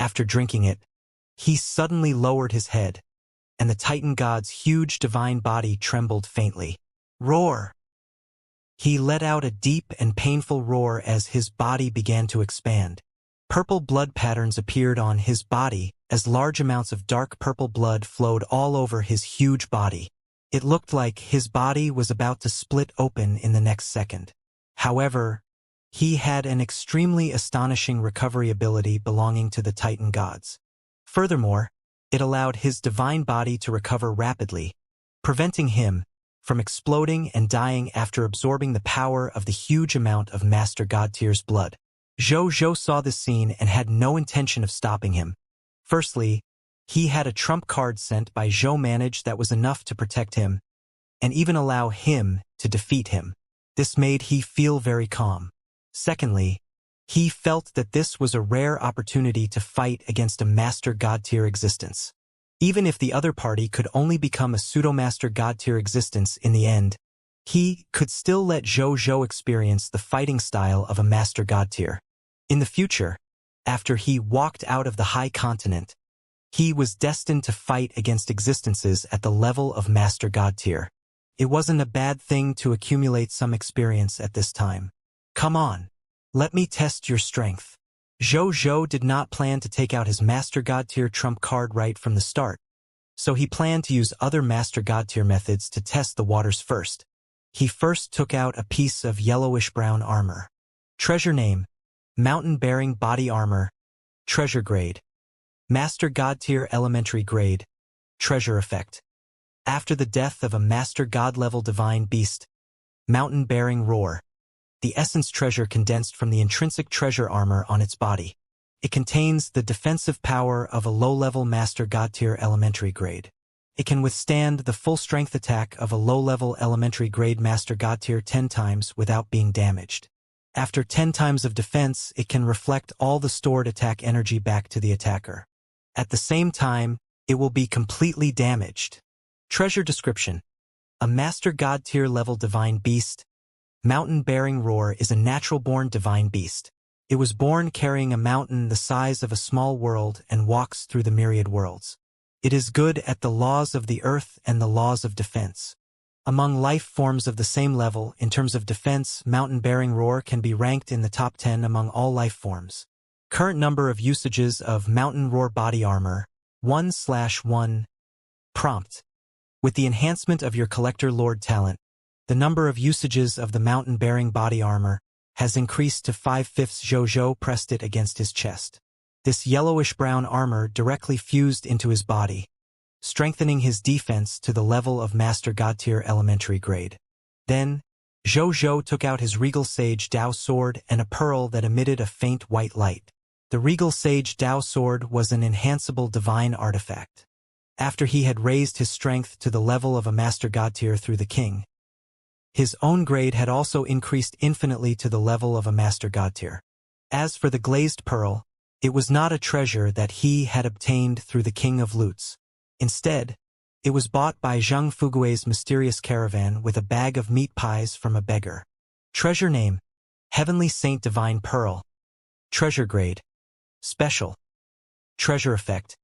After drinking it, he suddenly lowered his head, and the Titan god's huge divine body trembled faintly. Roar! He let out a deep and painful roar as his body began to expand. Purple blood patterns appeared on his body as large amounts of dark purple blood flowed all over his huge body. It looked like his body was about to split open in the next second. However, he had an extremely astonishing recovery ability belonging to the Titan gods. Furthermore, it allowed his divine body to recover rapidly, preventing him from exploding and dying after absorbing the power of the huge amount of Master God Tier's blood. Zhou saw this scene and had no intention of stopping him. Firstly, he had a trump card sent by Zhou managed that was enough to protect him, and even allow him to defeat him. This made he feel very calm. Secondly, he felt that this was a rare opportunity to fight against a Master God Tier existence. Even if the other party could only become a pseudo-Master God Tier existence in the end, he could still let Zhou experience the fighting style of a Master God Tier. In the future, after he walked out of the High Continent, he was destined to fight against existences at the level of Master God Tier. It wasn't a bad thing to accumulate some experience at this time. Come on, let me test your strength. Zhou did not plan to take out his Master God Tier trump card right from the start, so he planned to use other Master God Tier methods to test the waters first. He first took out a piece of yellowish-brown armor. Treasure name: Mountain-bearing body armor. Treasure grade: Master God Tier elementary grade. Treasure effect: after the death of a Master God-level divine beast, mountain-bearing roar. The essence treasure condensed from the intrinsic treasure armor on its body. It contains the defensive power of a low-level Master God Tier elementary grade. It can withstand the full strength attack of a low-level elementary grade Master God Tier 10 times without being damaged. After 10 times of defense, it can reflect all the stored attack energy back to the attacker. At the same time, it will be completely damaged. Treasure description: a Master God Tier level divine beast. Mountain-bearing roar is a natural-born divine beast. It was born carrying a mountain the size of a small world and walks through the myriad worlds. It is good at the laws of the earth and the laws of defense. Among life forms of the same level, in terms of defense, mountain-bearing roar can be ranked in the top 10 among all life forms. Current number of usages of mountain roar body armor: 1/1. Prompt: with the enhancement of your Collector Lord talent, the number of usages of the mountain-bearing body armor has increased to 5/5. Zhou pressed it against his chest. This yellowish-brown armor directly fused into his body, strengthening his defense to the level of Master God Tier elementary grade. Then, Zhou took out his Regal Sage Dao sword and a pearl that emitted a faint white light. The Regal Sage Dao sword was an enhanceable divine artifact. After he had raised his strength to the level of a Master God Tier through the king, his own grade had also increased infinitely to the level of a Master God Tier. As for the glazed pearl, it was not a treasure that he had obtained through the King of Loots. Instead, it was bought by Zhang Fugui's mysterious caravan with a bag of meat pies from a beggar. Treasure name: Heavenly Saint Divine Pearl. Treasure grade: Special. Treasure effect: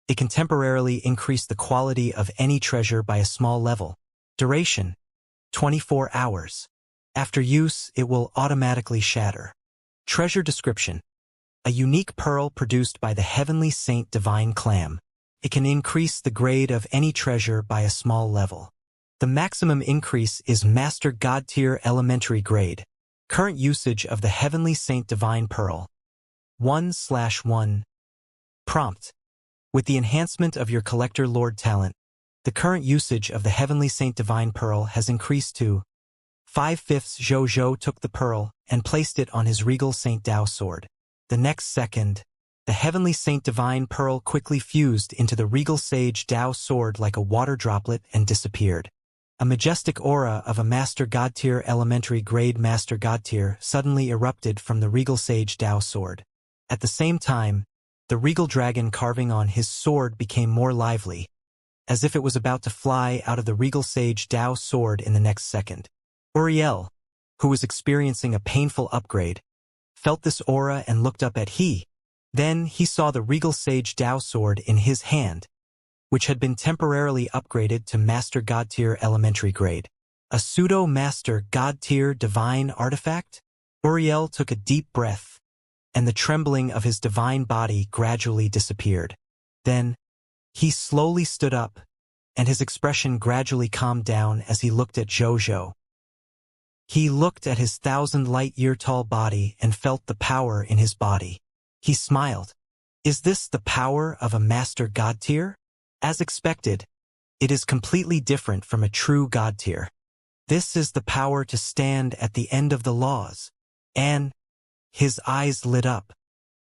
it can temporarily increase the quality of any treasure by a small level. Duration: 24 hours. After use, it will automatically shatter. Treasure description: a unique pearl produced by the Heavenly Saint Divine Clam. It can increase the grade of any treasure by a small level. The maximum increase is Master God Tier elementary grade. Current usage of the Heavenly Saint Divine Pearl: 1/1. Prompt: with the enhancement of your Collector Lord talent, the current usage of the Heavenly Saint Divine Pearl has increased to 5/5. Zhou took the pearl and placed it on his Regal Saint Dao sword. The next second, the Heavenly Saint Divine Pearl quickly fused into the Regal Sage Dao sword like a water droplet and disappeared. A majestic aura of a Master God Tier elementary grade Master God Tier suddenly erupted from the Regal Sage Dao sword. At the same time, the Regal Dragon carving on his sword became more lively, as if it was about to fly out of the Regal Sage Dao sword in the next second. Uriel, who was experiencing a painful upgrade, felt this aura and looked up at he. Then he saw the regal sage Dao sword in his hand, which had been temporarily upgraded to Master God Tier Elementary Grade. A pseudo-Master God Tier Divine Artifact? Uriel took a deep breath, and the trembling of his divine body gradually disappeared. Then, he slowly stood up, and his expression gradually calmed down as he looked at Jojo. He looked at his 1,000-light-year-tall body and felt the power in his body. He smiled. Is this the power of a Master God Tier? As expected, it is completely different from a true God Tier. This is the power to stand at the end of the laws. And his eyes lit up.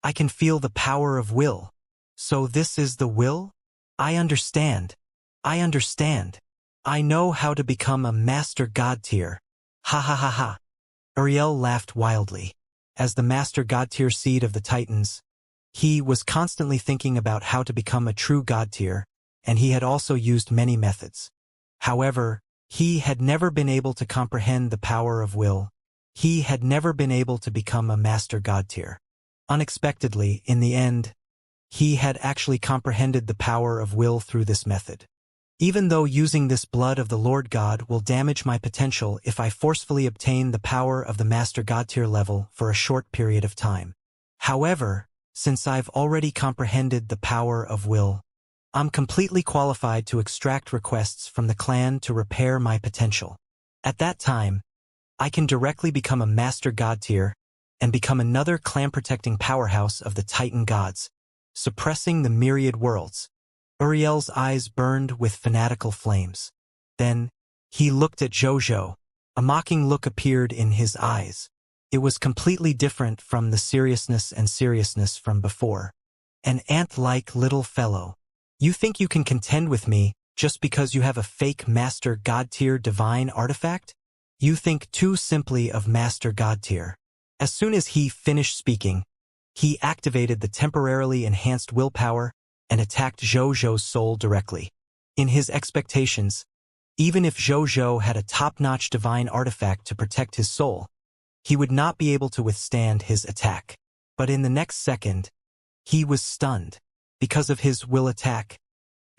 I can feel the power of will. So this is the will? I understand. I understand. I know how to become a Master God Tier. Ha ha ha ha. Uriel laughed wildly. As the Master God Tier seed of the Titans, he was constantly thinking about how to become a true God Tier, and he had also used many methods. However, he had never been able to comprehend the power of will. He had never been able to become a Master God Tier. Unexpectedly, in the end, he had actually comprehended the power of will through this method. Even though using this blood of the Lord God will damage my potential if I forcefully obtain the power of the Master God Tier level for a short period of time. However, since I've already comprehended the power of will, I'm completely qualified to extract requests from the clan to repair my potential. At that time, I can directly become a Master God Tier and become another clan-protecting powerhouse of the Titan gods, suppressing the myriad worlds. Uriel's eyes burned with fanatical flames. Then, he looked at Jojo. A mocking look appeared in his eyes. It was completely different from the seriousness from before. An ant-like little fellow. You think you can contend with me just because you have a fake Master God Tier divine artifact? You think too simply of Master God Tier. As soon as he finished speaking, he activated the temporarily enhanced willpower and attacked Jojo's soul directly. In his expectations, even if Jojo had a top-notch divine artifact to protect his soul, he would not be able to withstand his attack. But in the next second, he was stunned. Because of his will attack,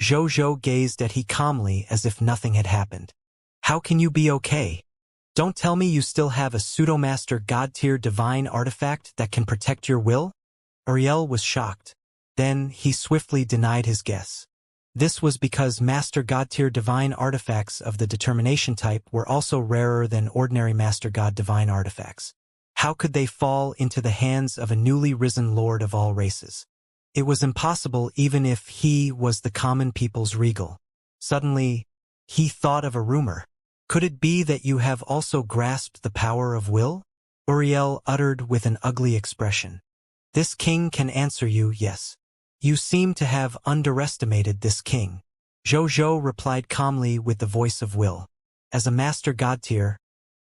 Jojo gazed at him calmly as if nothing had happened. How can you be okay? Don't tell me you still have a pseudo-Master God Tier divine artifact that can protect your will? Uriel was shocked. Then he swiftly denied his guess. This was because Master God Tier divine artifacts of the determination type were also rarer than ordinary Master God divine artifacts. How could they fall into the hands of a newly risen Lord of all races? It was impossible even if he was the common people's regal. Suddenly, he thought of a rumor. Could it be that you have also grasped the power of will? Uriel uttered with an ugly expression. This king can answer you, yes. You seem to have underestimated this king. Jojo replied calmly with the voice of will. As a Master God Tier,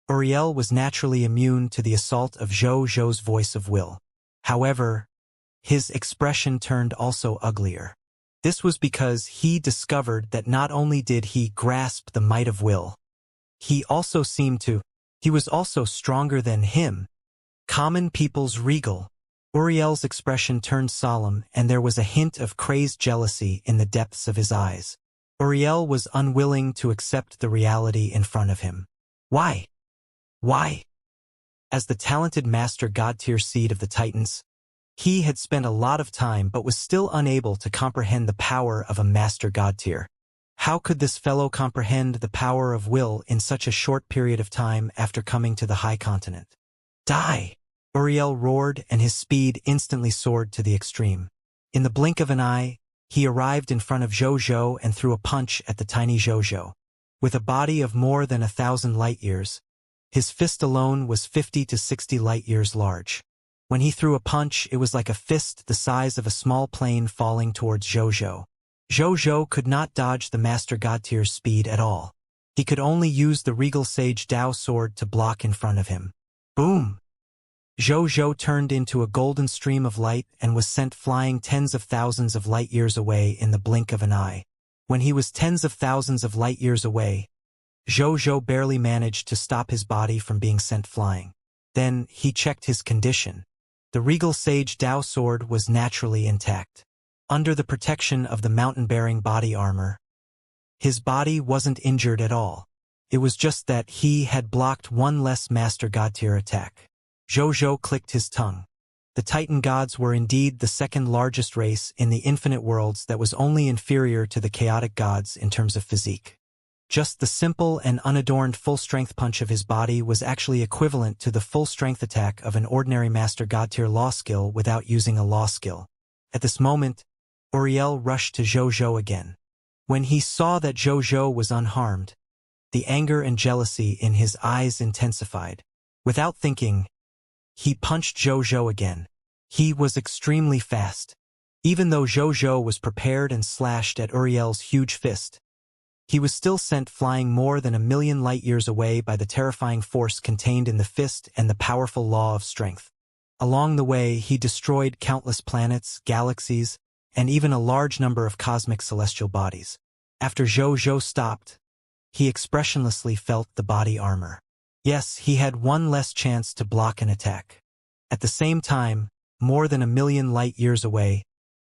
Uriel was naturally immune to the assault of Jojo's voice of will. However, his expression turned also uglier. This was because he discovered that not only did he grasp the might of will, he was also stronger than him. Common people's regal. Uriel's expression turned solemn, and there was a hint of crazed jealousy in the depths of his eyes. Uriel was unwilling to accept the reality in front of him. Why? Why? As the talented Master God Tier seed of the Titans, he had spent a lot of time but was still unable to comprehend the power of a Master God Tier. How could this fellow comprehend the power of will in such a short period of time after coming to the High Continent? Die! Uriel roared, and his speed instantly soared to the extreme. In the blink of an eye, he arrived in front of Jojo and threw a punch at the tiny Jojo. With a body of more than 1,000 light-years, his fist alone was 50 to 60 light-years large. When he threw a punch, it was like a fist the size of a small plane falling towards Jojo. Jojo could not dodge the Master God Tier's speed at all. He could only use the Regal Sage Dao sword to block in front of him. Boom! Jojo turned into a golden stream of light and was sent flying tens of thousands of light-years away in the blink of an eye. When he was tens of thousands of light-years away, Jojo barely managed to stop his body from being sent flying. Then he checked his condition. The regal sage Dao sword was naturally intact. Under the protection of the mountain-bearing body armor, his body wasn't injured at all. It was just that he had blocked one less Master God tier attack. Zhou clicked his tongue. The Titan gods were indeed the second largest race in the infinite worlds that was only inferior to the chaotic gods in terms of physique. Just the simple and unadorned full-strength punch of his body was actually equivalent to the full-strength attack of an ordinary Master God tier law skill without using a law skill. At this moment, Uriel rushed to Zhou again. When he saw that Zhou was unharmed, the anger and jealousy in his eyes intensified. Without thinking, he punched Zhou again. He was extremely fast. Even though Zhou was prepared and slashed at Uriel's huge fist, he was still sent flying more than 1,000,000 light-years away by the terrifying force contained in the fist and the powerful law of strength. Along the way, he destroyed countless planets, galaxies, and even a large number of cosmic celestial bodies. After Zhou stopped, he expressionlessly felt the body armor. Yes, he had one less chance to block an attack. At the same time, more than 1,000,000 light-years away,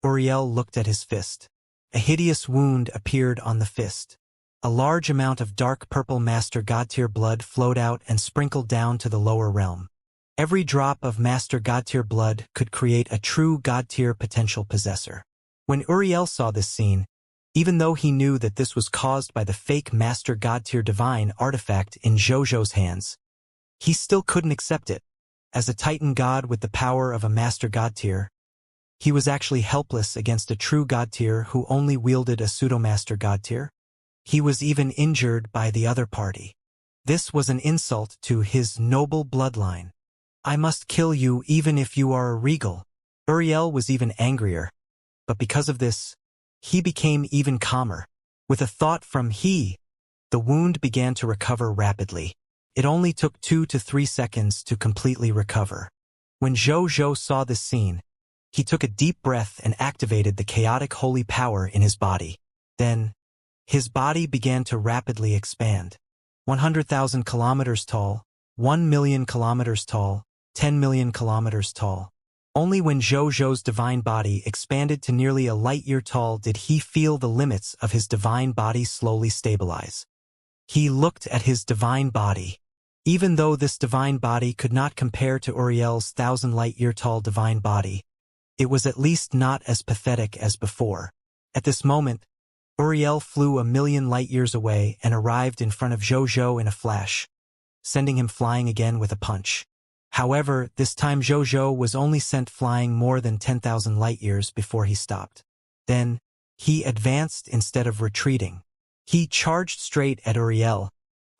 Uriel looked at his fist. A hideous wound appeared on the fist. A large amount of dark purple Master God tier blood flowed out and sprinkled down to the lower realm. Every drop of Master God tier blood could create a true God tier potential possessor. When Uriel saw this scene, even though he knew that this was caused by the fake Master God tier divine artifact in Zhou's hands, he still couldn't accept it. As a Titan god with the power of a Master God tier, he was actually helpless against a true God tier who only wielded a pseudo-Master God tier. He was even injured by the other party. This was an insult to his noble bloodline. I must kill you even if you are a regal. Uriel was even angrier. But because of this, he became even calmer. With a thought from he, the wound began to recover rapidly. It only took 2 to 3 seconds to completely recover. When Zhou saw this scene, he took a deep breath and activated the chaotic holy power in his body. Then, his body began to rapidly expand. 100,000 kilometers tall, 1,000,000 kilometers tall, 10,000,000 kilometers tall. Only when Zhou's divine body expanded to nearly a light-year tall did he feel the limits of his divine body slowly stabilize. He looked at his divine body. Even though this divine body could not compare to Uriel's 1,000 light-year tall divine body, it was at least not as pathetic as before. At this moment, Uriel flew 1,000,000 light-years away and arrived in front of Zhou in a flash, sending him flying again with a punch. However, this time Zhou was only sent flying more than 10,000 light-years before he stopped. Then, he advanced instead of retreating. He charged straight at Uriel,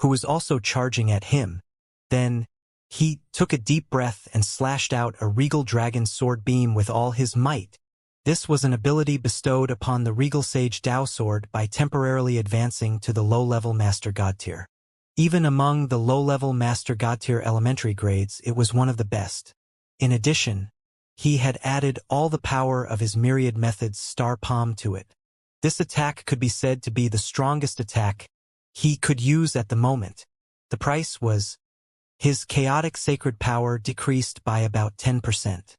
who was also charging at him. Then, he took a deep breath and slashed out a regal dragon sword beam with all his might. This was an ability bestowed upon the regal sage Dao sword by temporarily advancing to the low-level Master God tier. Even among the low-level Master God tier elementary grades, it was one of the best. In addition, he had added all the power of his myriad methods star palm to it. This attack could be said to be the strongest attack he could use at the moment. The price was his chaotic sacred power decreased by about 10%,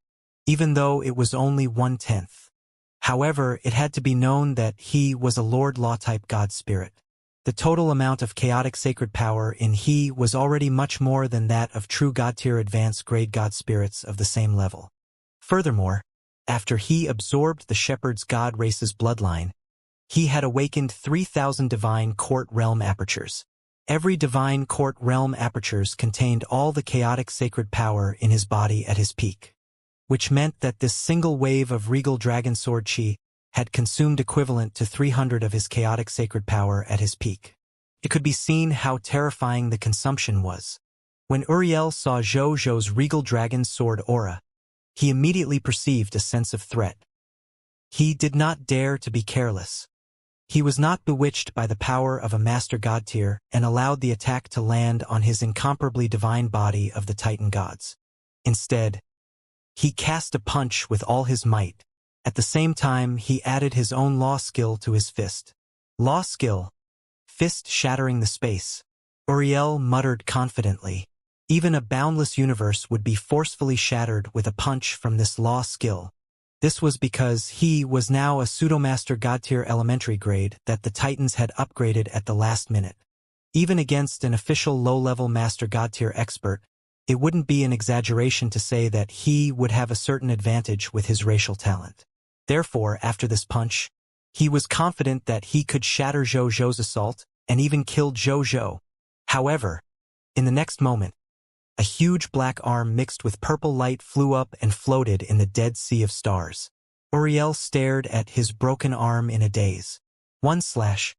even though it was only 1/10. However, it had to be known that he was a Lord Law-type God spirit. The total amount of chaotic sacred power in he was already much more than that of true God-tier advanced grade God spirits of the same level. Furthermore, after he absorbed the shepherd's God race's bloodline, he had awakened 3,000 divine court realm apertures. Every divine court realm apertures contained all the chaotic sacred power in his body at his peak, which meant that this single wave of regal dragon sword chi had consumed equivalent to 300 of his chaotic sacred power at his peak. It could be seen how terrifying the consumption was. When Uriel saw Zhou's regal dragon sword aura, he immediately perceived a sense of threat. He did not dare to be careless. He was not bewitched by the power of a Master God tier and allowed the attack to land on his incomparably divine body of the Titan gods. Instead, he cast a punch with all his might. At the same time, he added his own law skill to his fist. Law skill, fist shattering the space. Uriel muttered confidently. Even a boundless universe would be forcefully shattered with a punch from this law skill. This was because he was now a pseudo-master god-tier elementary grade that the Titans had upgraded at the last minute. Even against an official low-level master god-tier expert, it wouldn't be an exaggeration to say that he would have a certain advantage with his racial talent. Therefore, after this punch, he was confident that he could shatter Zhou Zhou's assault and even kill Zhou Zhou. However, in the next moment, a huge black arm mixed with purple light flew up and floated in the dead sea of stars. Uriel stared at his broken arm in a daze. One slash.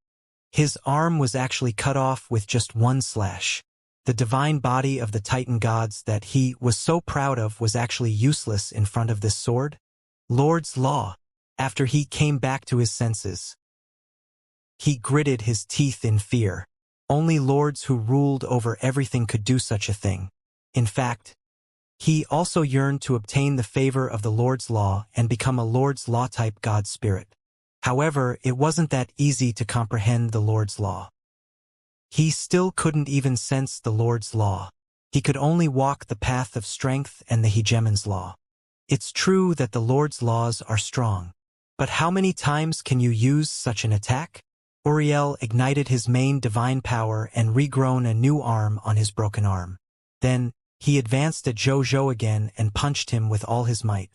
His arm was actually cut off with just one slash. The divine body of the Titan gods that he was so proud of was actually useless in front of this sword. Lord's law. After he came back to his senses, he gritted his teeth in fear. Only lords who ruled over everything could do such a thing. In fact, he also yearned to obtain the favor of the Lord's law and become a Lord's law-type god spirit. However, it wasn't that easy to comprehend the Lord's law. He still couldn't even sense the Lord's law. He could only walk the path of strength and the hegemon's law. It's true that the Lord's laws are strong. But how many times can you use such an attack? Uriel ignited his main divine power and regrown a new arm on his broken arm. Then, he advanced at Zhou Zhou again and punched him with all his might.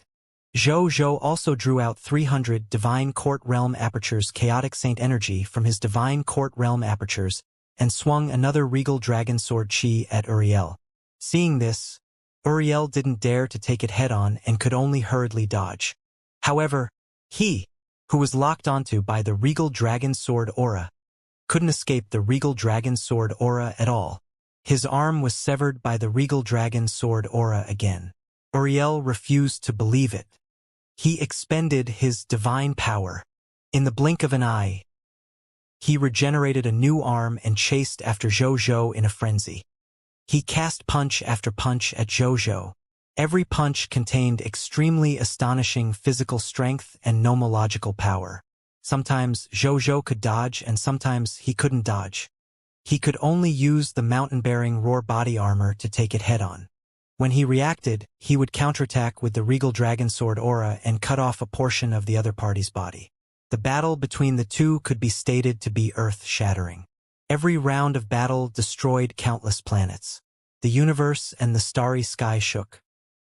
Zhou Zhou also drew out 300 Divine Court Realm Apertures chaotic saint energy from his Divine Court Realm Apertures and swung another regal dragon sword chi at Uriel. Seeing this, Uriel didn't dare to take it head-on and could only hurriedly dodge. However, he, who was locked onto by the regal dragon sword aura, couldn't escape the regal dragon sword aura at all. His arm was severed by the regal dragon sword aura again. Uriel refused to believe it. He expended his divine power. In the blink of an eye, he regenerated a new arm and chased after Zhou Zhou in a frenzy. He cast punch after punch at Zhou Zhou. Every punch contained extremely astonishing physical strength and nomological power. Sometimes Zhou Zhou could dodge and sometimes he couldn't dodge. He could only use the mountain-bearing roar body armor to take it head-on. When he reacted, he would counterattack with the regal dragon sword aura and cut off a portion of the other party's body. The battle between the two could be stated to be earth-shattering. Every round of battle destroyed countless planets. The universe and the starry sky shook.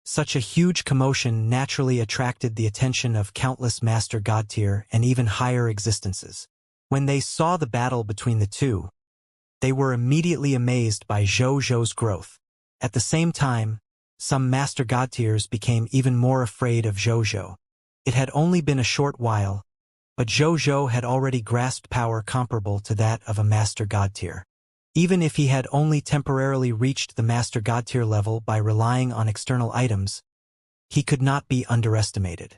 Such a huge commotion naturally attracted the attention of countless master god-tier and even higher existences. When they saw the battle between the two, they were immediately amazed by Zhou Zhou's growth. At the same time, some master god-tiers became even more afraid of Zhou Zhou. It had only been a short while, but Zhou Zhou had already grasped power comparable to that of a master god-tier. Even if he had only temporarily reached the master god-tier level by relying on external items, he could not be underestimated.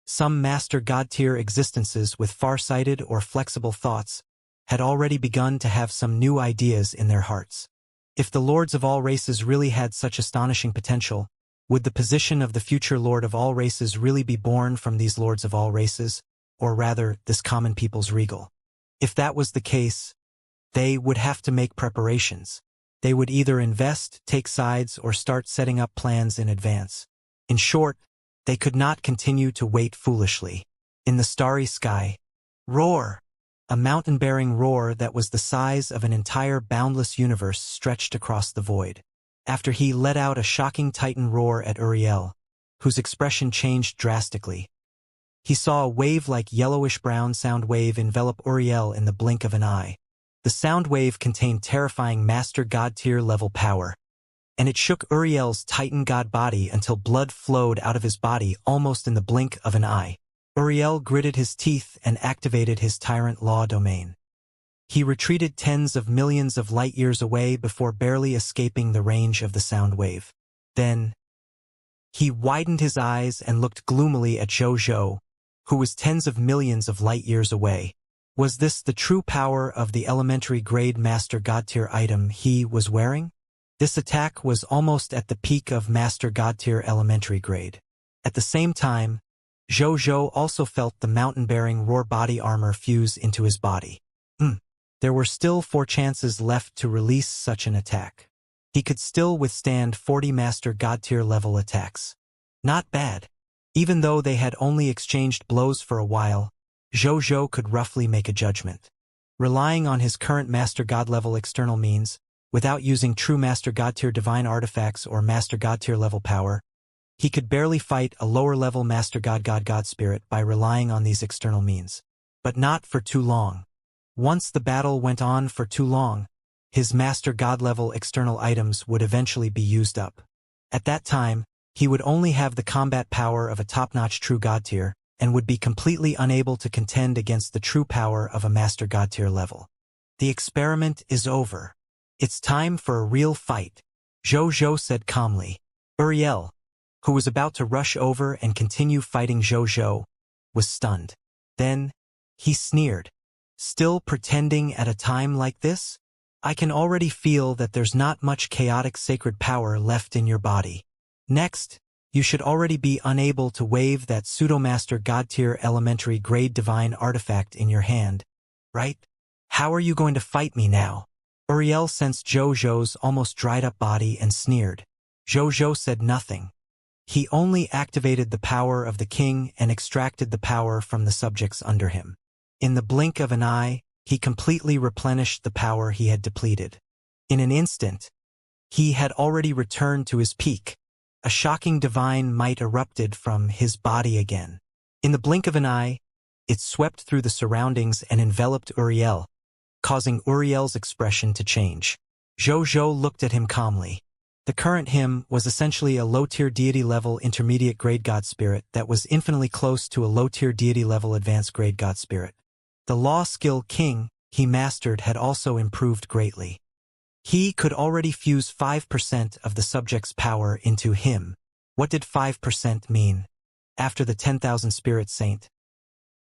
Some master god-tier existences with far-sighted or flexible thoughts had already begun to have some new ideas in their hearts. If the lords of all races really had such astonishing potential, would the position of the future lord of all races really be born from these lords of all races, or rather, this common people's regal? If that was the case, they would have to make preparations. They would either invest, take sides, or start setting up plans in advance. In short, they could not continue to wait foolishly. In the starry sky, roar! A mountain-bearing roar that was the size of an entire boundless universe stretched across the void. After he let out a shocking titan roar at Uriel, whose expression changed drastically, he saw a wave-like yellowish-brown sound wave envelop Uriel in the blink of an eye. The sound wave contained terrifying master god-tier level power, and it shook Uriel's titan god body until blood flowed out of his body almost in the blink of an eye. Uriel gritted his teeth and activated his tyrant law domain. He retreated tens of millions of light-years away before barely escaping the range of the sound wave. Then, he widened his eyes and looked gloomily at Zhou Zhou, who was tens of millions of light-years away. Was this the true power of the elementary-grade master god-tier item he was wearing? This attack was almost at the peak of master god-tier elementary grade. At the same time, Zhou Zhou also felt the mountain-bearing roar body armor fuse into his body. There were still 4 chances left to release such an attack. he could still withstand 40 Master God tier level attacks. Not bad. Even though they had only exchanged blows for a while, Zhou could roughly make a judgment. Relying on his current Master God level external means, without using true Master God tier divine artifacts or Master God tier level power, he could barely fight a lower level Master God spirit by relying on these external means. But not for too long. Once the battle went on for too long, his Master God level external items would eventually be used up. At that time, he would only have the combat power of a top-notch true God tier, and would be completely unable to contend against the true power of a Master God tier level. The experiment is over. It's time for a real fight, Zhou said calmly. Uriel, who was about to rush over and continue fighting Zhou, was stunned. Then, he sneered. Still pretending at a time like this? I can already feel that there's not much chaotic sacred power left in your body. Next, you should already be unable to wave that pseudo-master god-tier elementary grade divine artifact in your hand, right? How are you going to fight me now? Uriel sensed Zhou's almost dried-up body and sneered. Zhou said nothing. He only activated the power of the king and extracted the power from the subjects under him. In the blink of an eye, he completely replenished the power he had depleted. In an instant, he had already returned to his peak. A shocking divine might erupted from his body again. In the blink of an eye, it swept through the surroundings and enveloped Uriel, causing Uriel's expression to change. Zhou looked at him calmly. The current him was essentially a low-tier deity-level intermediate-grade god spirit that was infinitely close to a low-tier deity-level advanced-grade god spirit. The law skill king he mastered had also improved greatly. He could already fuse 5% of the subject's power into him. What did 5% mean? After the 10,000 spirit saint,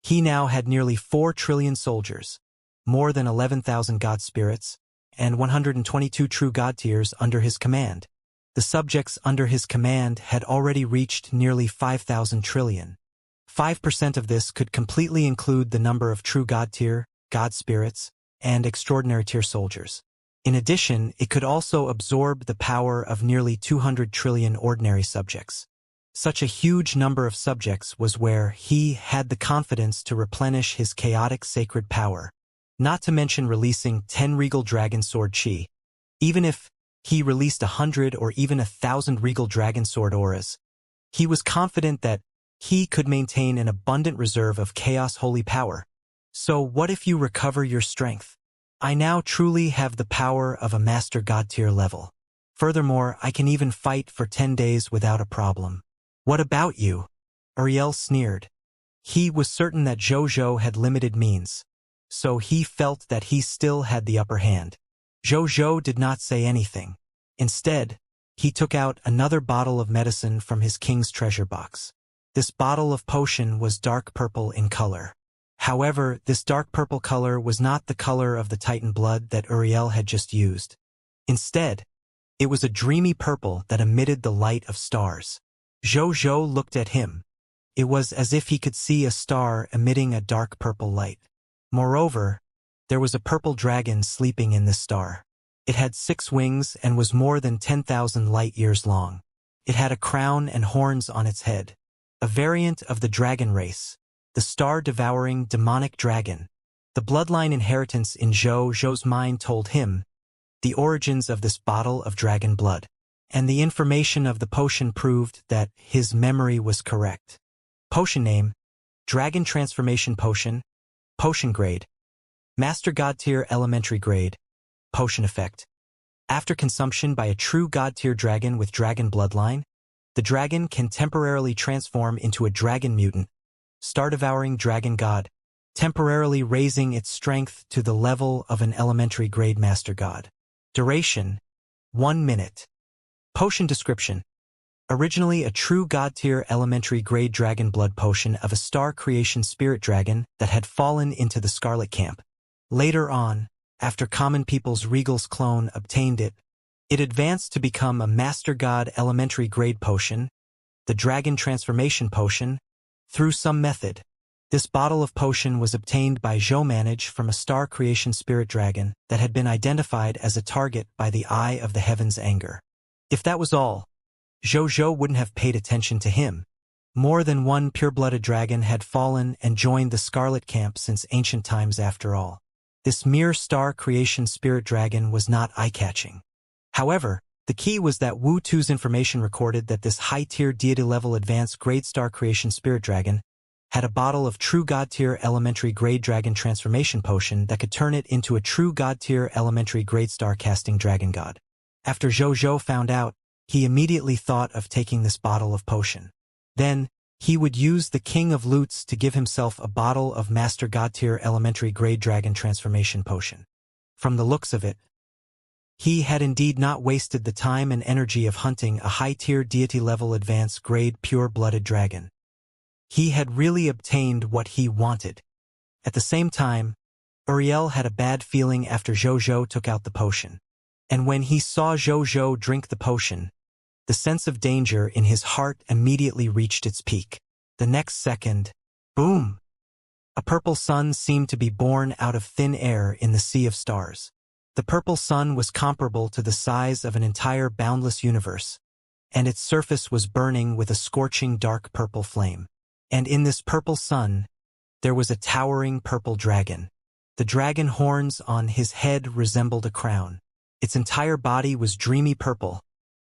he now had nearly 4 trillion soldiers, more than 11,000 god spirits, and 122 true god tiers under his command. The subjects under his command had already reached nearly 5,000 trillion. 5% of this could completely include the number of true god tier, god spirits, and extraordinary tier soldiers. In addition, it could also absorb the power of nearly 200 trillion ordinary subjects. Such a huge number of subjects was where he had the confidence to replenish his chaotic sacred power, not to mention releasing 10 regal dragon sword chi. Even if he released 100 or even 1,000 regal dragon sword auras, he was confident that he could maintain an abundant reserve of chaos holy power. So what if you recover your strength? I now truly have the power of a master god tier level. Furthermore, I can even fight for 10 days without a problem. What about you? Uriel sneered. He was certain that Zhou had limited means, so he felt that he still had the upper hand. Zhou did not say anything. Instead, he took out another bottle of medicine from his king's treasure box. This bottle of potion was dark purple in color. However, this dark purple color was not the color of the Titan blood that Uriel had just used. Instead, it was a dreamy purple that emitted the light of stars. Zhou looked at him. It was as if he could see a star emitting a dark purple light. Moreover, there was a purple dragon sleeping in this star. It had 6 wings and was more than 10,000 light-years long. It had a crown and horns on its head. A variant of the dragon race, the star-devouring demonic dragon. The bloodline inheritance in Zhou's mind told him the origins of this bottle of dragon blood, and the information of the potion proved that his memory was correct. Potion name: Dragon Transformation Potion. Potion grade: Master God tier elementary grade. Potion effect: after consumption by a true God tier dragon with dragon bloodline, the dragon can temporarily transform into a dragon mutant, star-devouring dragon god, temporarily raising its strength to the level of an elementary grade master god. Duration: 1 minute. Potion description: originally a true god tier elementary grade dragon blood potion of a star creation spirit dragon that had fallen into the Scarlet Camp. Later on, after common people's Regal's clone obtained it, it advanced to become a master god elementary grade potion, the Dragon Transformation Potion, through some method. This bottle of potion was obtained by Zhou from a star creation spirit dragon that had been identified as a target by the Eye of the Heaven's anger. If that was all, Zhou wouldn't have paid attention to him. More than one pure-blooded dragon had fallen and joined the Scarlet Camp since ancient times after all. This mere star creation spirit dragon was not eye-catching. However, the key was that Wu Tu's information recorded that this high-tier deity-level advanced grade star creation spirit dragon had a bottle of true god-tier elementary grade dragon transformation potion that could turn it into a true god-tier elementary grade star casting dragon god. After Zhou found out, he immediately thought of taking this bottle of potion. Then, he would use the King of Loots to give himself a bottle of Master God-tier Elementary Grade Dragon Transformation Potion. From the looks of it, he had indeed not wasted the time and energy of hunting a high-tier deity-level advanced grade pure-blooded dragon. He had really obtained what he wanted. At the same time, Uriel had a bad feeling after Zhou took out the potion. And when he saw Zhou drink the potion, the sense of danger in his heart immediately reached its peak. The next second, boom! A purple sun seemed to be born out of thin air in the sea of stars. The purple sun was comparable to the size of an entire boundless universe, and its surface was burning with a scorching dark purple flame. And in this purple sun, there was a towering purple dragon. The dragon horns on his head resembled a crown. Its entire body was dreamy purple,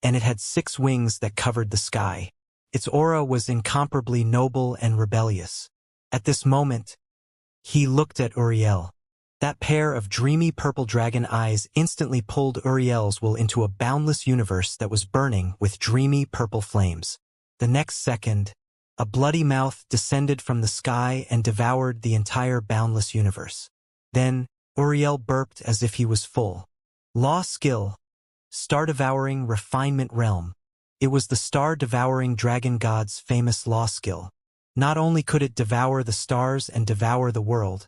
and it had 6 wings that covered the sky. Its aura was incomparably noble and rebellious. At this moment, he looked at Uriel. That pair of dreamy purple dragon eyes instantly pulled Uriel's will into a boundless universe that was burning with dreamy purple flames. The next second, a bloody mouth descended from the sky and devoured the entire boundless universe. Then, Uriel burped as if he was full. Law skill. Star-devouring refinement realm. It was the star-devouring dragon god's famous law skill. Not only could it devour the stars and devour the world,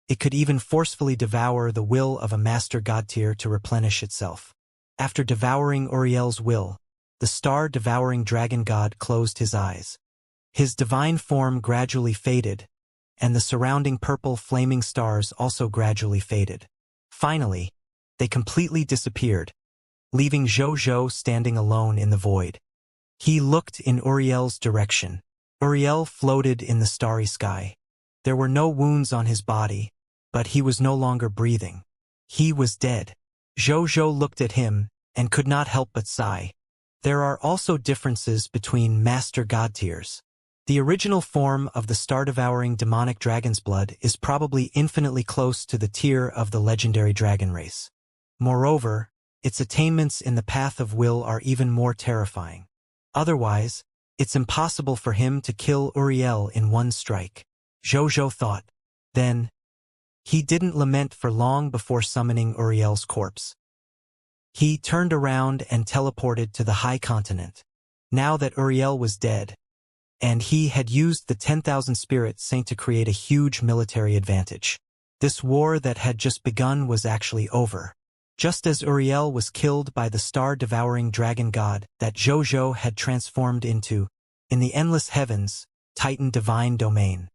it could even forcefully devour the will of a master god-tier to replenish itself. After devouring Uriel's will, the star-devouring dragon god closed his eyes. His divine form gradually faded, and the surrounding purple flaming stars also gradually faded. Finally, they completely disappeared, leaving Zhou standing alone in the void. He looked in Uriel's direction. Uriel floated in the starry sky. There were no wounds on his body, but he was no longer breathing. He was dead. Zhou looked at him and could not help but sigh. There are also differences between master god tiers. The original form of the star-devouring demonic dragon's blood is probably infinitely close to the tier of the legendary dragon race. Moreover, its attainments in the path of will are even more terrifying. Otherwise, it's impossible for him to kill Uriel in one strike. Zhou thought. Then, he didn't lament for long before summoning Uriel's corpse. He turned around and teleported to the high continent. Now that Uriel was dead, and he had used the 10,000 Spirit Saint to create a huge military advantage. This war that had just begun was actually over. Just as Uriel was killed by the star-devouring dragon god that Zhou had transformed into, in the endless heavens, Titan Divine Domain.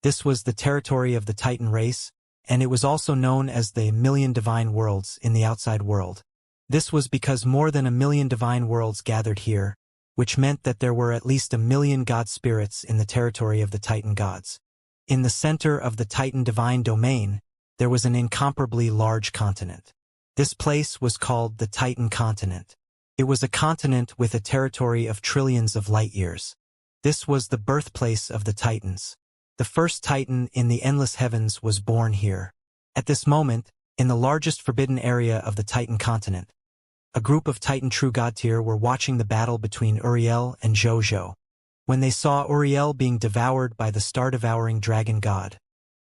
This was the territory of the Titan race, and it was also known as the Million Divine Worlds in the outside world. This was because more than 1,000,000 divine worlds gathered here, which meant that there were at least 1,000,000 god spirits in the territory of the Titan gods. In the center of the Titan Divine Domain, there was an incomparably large continent. This place was called the Titan Continent. It was a continent with a territory of trillions of light years. This was the birthplace of the Titans. The first Titan in the endless heavens was born here. At this moment, in the largest forbidden area of the Titan Continent, a group of Titan True God tier were watching the battle between Uriel and Zhou. When they saw Uriel being devoured by the star-devouring dragon god,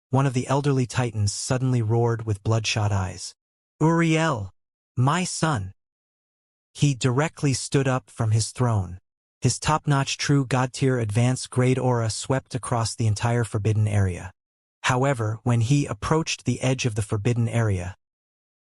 one of the elderly Titans suddenly roared with bloodshot eyes. "Uriel, my son!" He directly stood up from his throne. His top-notch True God tier advanced grade aura swept across the entire forbidden area. However, when he approached the edge of the forbidden area,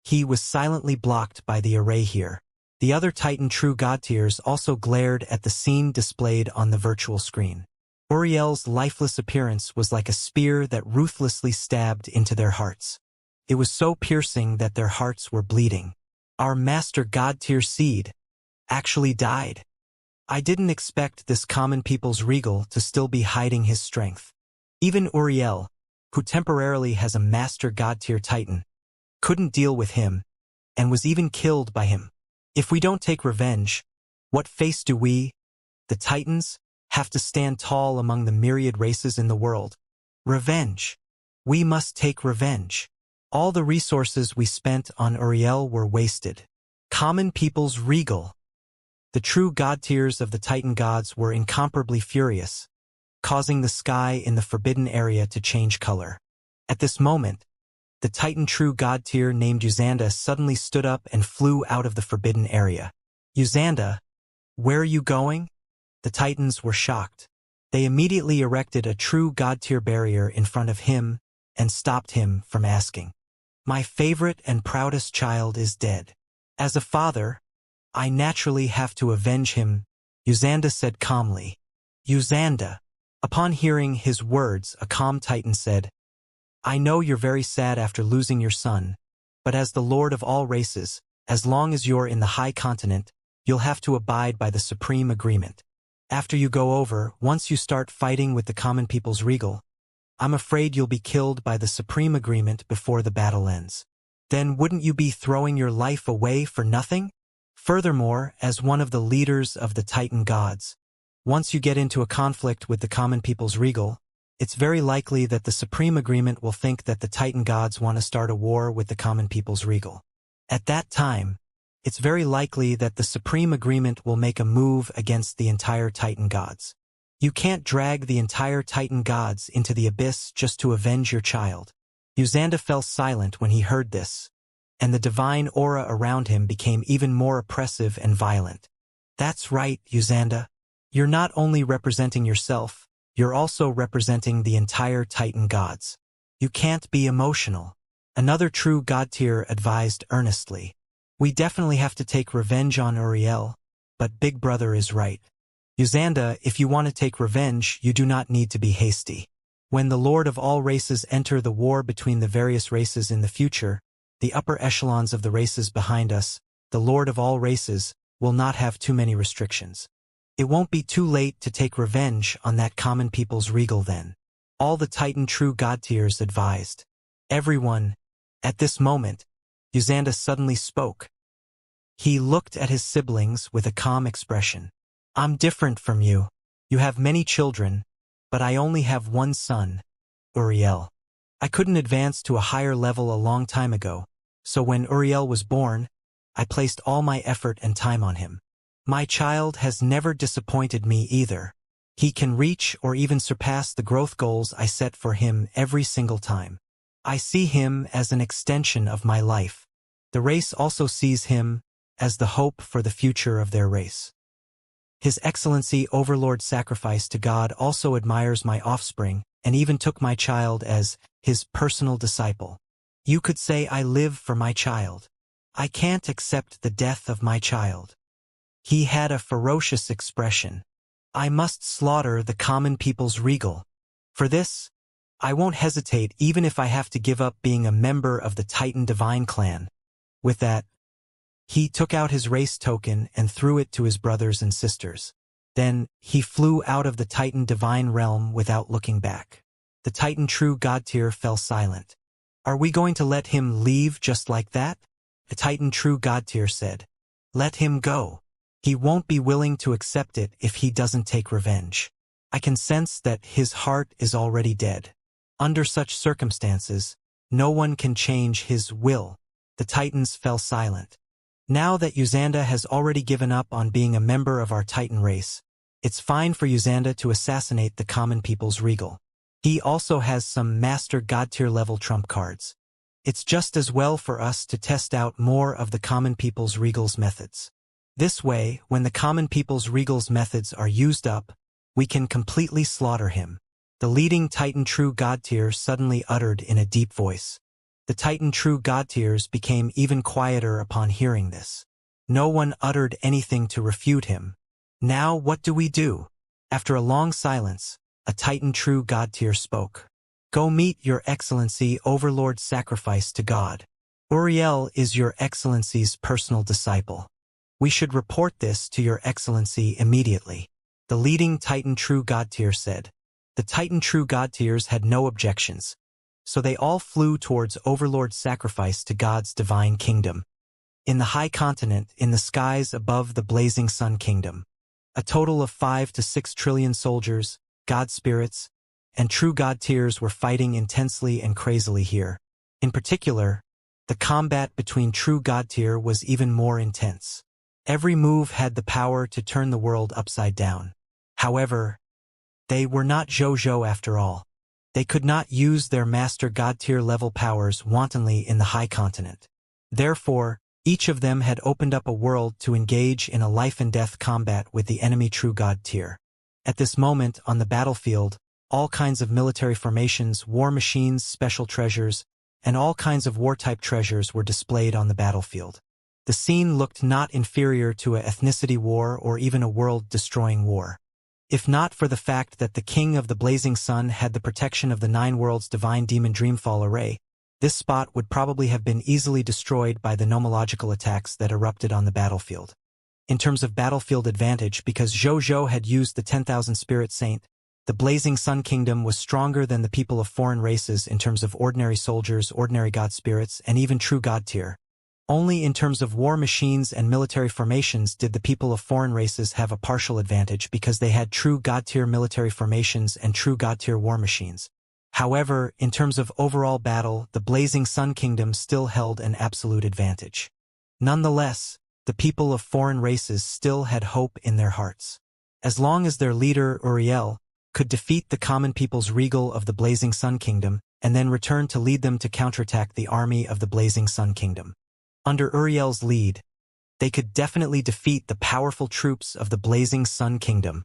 he was silently blocked by the array here. The other Titan True God tiers also glared at the scene displayed on the virtual screen. Uriel's lifeless appearance was like a spear that ruthlessly stabbed into their hearts. It was so piercing that their hearts were bleeding. Our master god-tier seed actually died. I didn't expect this common people's regal to still be hiding his strength. Even Uriel, who temporarily has a master god-tier titan, couldn't deal with him, and was even killed by him. If we don't take revenge, what face do we, the titans, have to stand tall among the myriad races in the world? Revenge. We must take revenge. All the resources we spent on Uriel were wasted. Common people's regal. The true god-tiers of the Titan gods were incomparably furious, causing the sky in the forbidden area to change color. At this moment, the Titan true god-tier named Usanda suddenly stood up and flew out of the forbidden area. Usanda, where are you going? The Titans were shocked. They immediately erected a true god-tier barrier in front of him and stopped him from asking. My favorite and proudest child is dead. As a father, I naturally have to avenge him, Usanda said calmly. Usanda. Upon hearing his words, a calm Titan said, I know you're very sad after losing your son, but as the Lord of all races, as long as you're in the High Continent, you'll have to abide by the Supreme Agreement. After you go over, once you start fighting with the common people's regal, I'm afraid you'll be killed by the Supreme Agreement before the battle ends. Then wouldn't you be throwing your life away for nothing? Furthermore, as one of the leaders of the Titan gods, once you get into a conflict with the common people's regal, it's very likely that the Supreme Agreement will think that the Titan gods want to start a war with the common people's regal. At that time, it's very likely that the Supreme Agreement will make a move against the entire Titan gods. You can't drag the entire Titan gods into the abyss just to avenge your child. Usanda fell silent when he heard this, and the divine aura around him became even more oppressive and violent. That's right, Usanda. You're not only representing yourself, you're also representing the entire Titan gods. You can't be emotional. Another true god-tier advised earnestly. We definitely have to take revenge on Uriel, but Big Brother is right. Usanda, if you want to take revenge, you do not need to be hasty. When the Lord of all races enter the war between the various races in the future, the upper echelons of the races behind us, the Lord of all races, will not have too many restrictions. It won't be too late to take revenge on that common people's regal then. All the Titan true god-tiers advised. Everyone, at this moment, Usanda suddenly spoke. He looked at his siblings with a calm expression. I'm different from you. You have many children, but I only have one son, Uriel. I couldn't advance to a higher level a long time ago, so when Uriel was born, I placed all my effort and time on him. My child has never disappointed me either. He can reach or even surpass the growth goals I set for him every single time. I see him as an extension of my life. The race also sees him as the hope for the future of their race. His Excellency Overlord Sacrifice to God also admires my offspring and even took my child as his personal disciple. You could say I live for my child. I can't accept the death of my child. He had a ferocious expression. I must slaughter the common people's regal. For this, I won't hesitate even if I have to give up being a member of the Titan Divine Clan. With that, he took out his race token and threw it to his brothers and sisters. Then, he flew out of the Titan Divine Realm without looking back. The Titan True God-tier fell silent. Are we going to let him leave just like that? The Titan True God-tier said. Let him go. He won't be willing to accept it if he doesn't take revenge. I can sense that his heart is already dead. Under such circumstances, no one can change his will. The Titans fell silent. Now that Usanda has already given up on being a member of our Titan race, it's fine for Usanda to assassinate the common people's regal. He also has some master god-tier level trump cards. It's just as well for us to test out more of the common people's regal's methods. This way, when the common people's regal's methods are used up, we can completely slaughter him. The leading Titan True God-tier suddenly uttered in a deep voice. The Titan True God-tiers became even quieter upon hearing this. No one uttered anything to refute him. Now what do we do? After a long silence, a Titan true God tier spoke. Go meet your Excellency Overlord's sacrifice to God. Uriel is your Excellency's personal disciple. We should report this to your Excellency immediately. The leading Titan true God tier said. The Titan true God tiers had no objections, so they all flew towards Overlord's sacrifice to God's divine kingdom. In the high continent, in the skies above the blazing sun kingdom, a total of 5 to 6 trillion soldiers, God spirits, and true God tiers were fighting intensely and crazily here. In particular, the combat between true God tier was even more intense. Every move had the power to turn the world upside down. However, they were not JoJo after all. They could not use their master God tier level powers wantonly in the high continent. Therefore, each of them had opened up a world to engage in a life-and-death combat with the enemy true God tier. At this moment, on the battlefield, all kinds of military formations, war machines, special treasures, and all kinds of war-type treasures were displayed on the battlefield. The scene looked not inferior to a ethnicity war or even a world-destroying war. If not for the fact that the King of the Blazing Sun had the protection of the 9 worlds divine demon Dreamfall array, this spot would probably have been easily destroyed by the nomological attacks that erupted on the battlefield. In terms of battlefield advantage, because JoJo had used the 10,000 Spirit Saint, the Blazing Sun Kingdom was stronger than the people of foreign races in terms of ordinary soldiers, ordinary God spirits, and even true God tier. Only in terms of war machines and military formations did the people of foreign races have a partial advantage because they had true God tier military formations and true God tier war machines. However, in terms of overall battle, the Blazing Sun Kingdom still held an absolute advantage. Nonetheless, the people of foreign races still had hope in their hearts. As long as their leader, Uriel, could defeat the common people's regal of the Blazing Sun Kingdom and then return to lead them to counterattack the army of the Blazing Sun Kingdom. Under Uriel's lead, they could definitely defeat the powerful troops of the Blazing Sun Kingdom.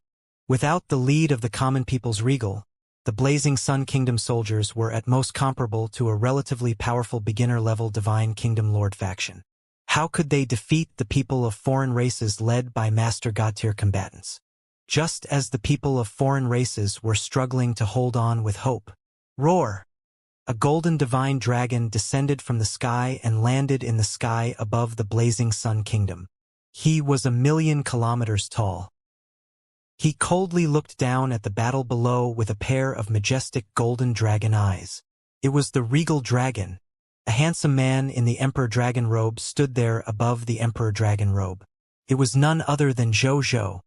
Without the lead of the common people's regal, the Blazing Sun Kingdom soldiers were at most comparable to a relatively powerful beginner-level Divine Kingdom Lord faction. How could they defeat the people of foreign races led by Master God tier combatants? Just as the people of foreign races were struggling to hold on with hope. Roar! A golden divine dragon descended from the sky and landed in the sky above the Blazing Sun Kingdom. He was 1,000,000 kilometers tall. He coldly looked down at the battle below with a pair of majestic golden dragon eyes. It was the regal dragon. A handsome man in the Emperor Dragon robe stood there above the Emperor Dragon robe. It was none other than JoJo.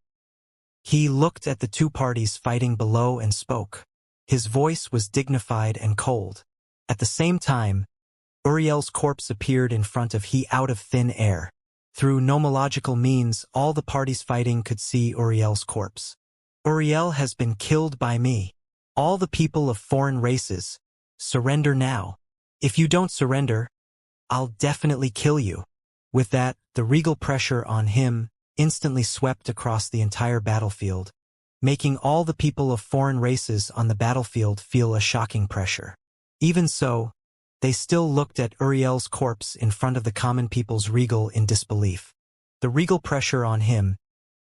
He looked at the two parties fighting below and spoke. His voice was dignified and cold. At the same time, Uriel's corpse appeared in front of he out of thin air. Through nomological means, all the parties fighting could see Uriel's corpse. Uriel has been killed by me. All the people of foreign races, surrender now. If you don't surrender, I'll definitely kill you. With that, the regal pressure on him instantly swept across the entire battlefield, making all the people of foreign races on the battlefield feel a shocking pressure. Even so, they still looked at Uriel's corpse in front of the common people's regal in disbelief. The regal pressure on him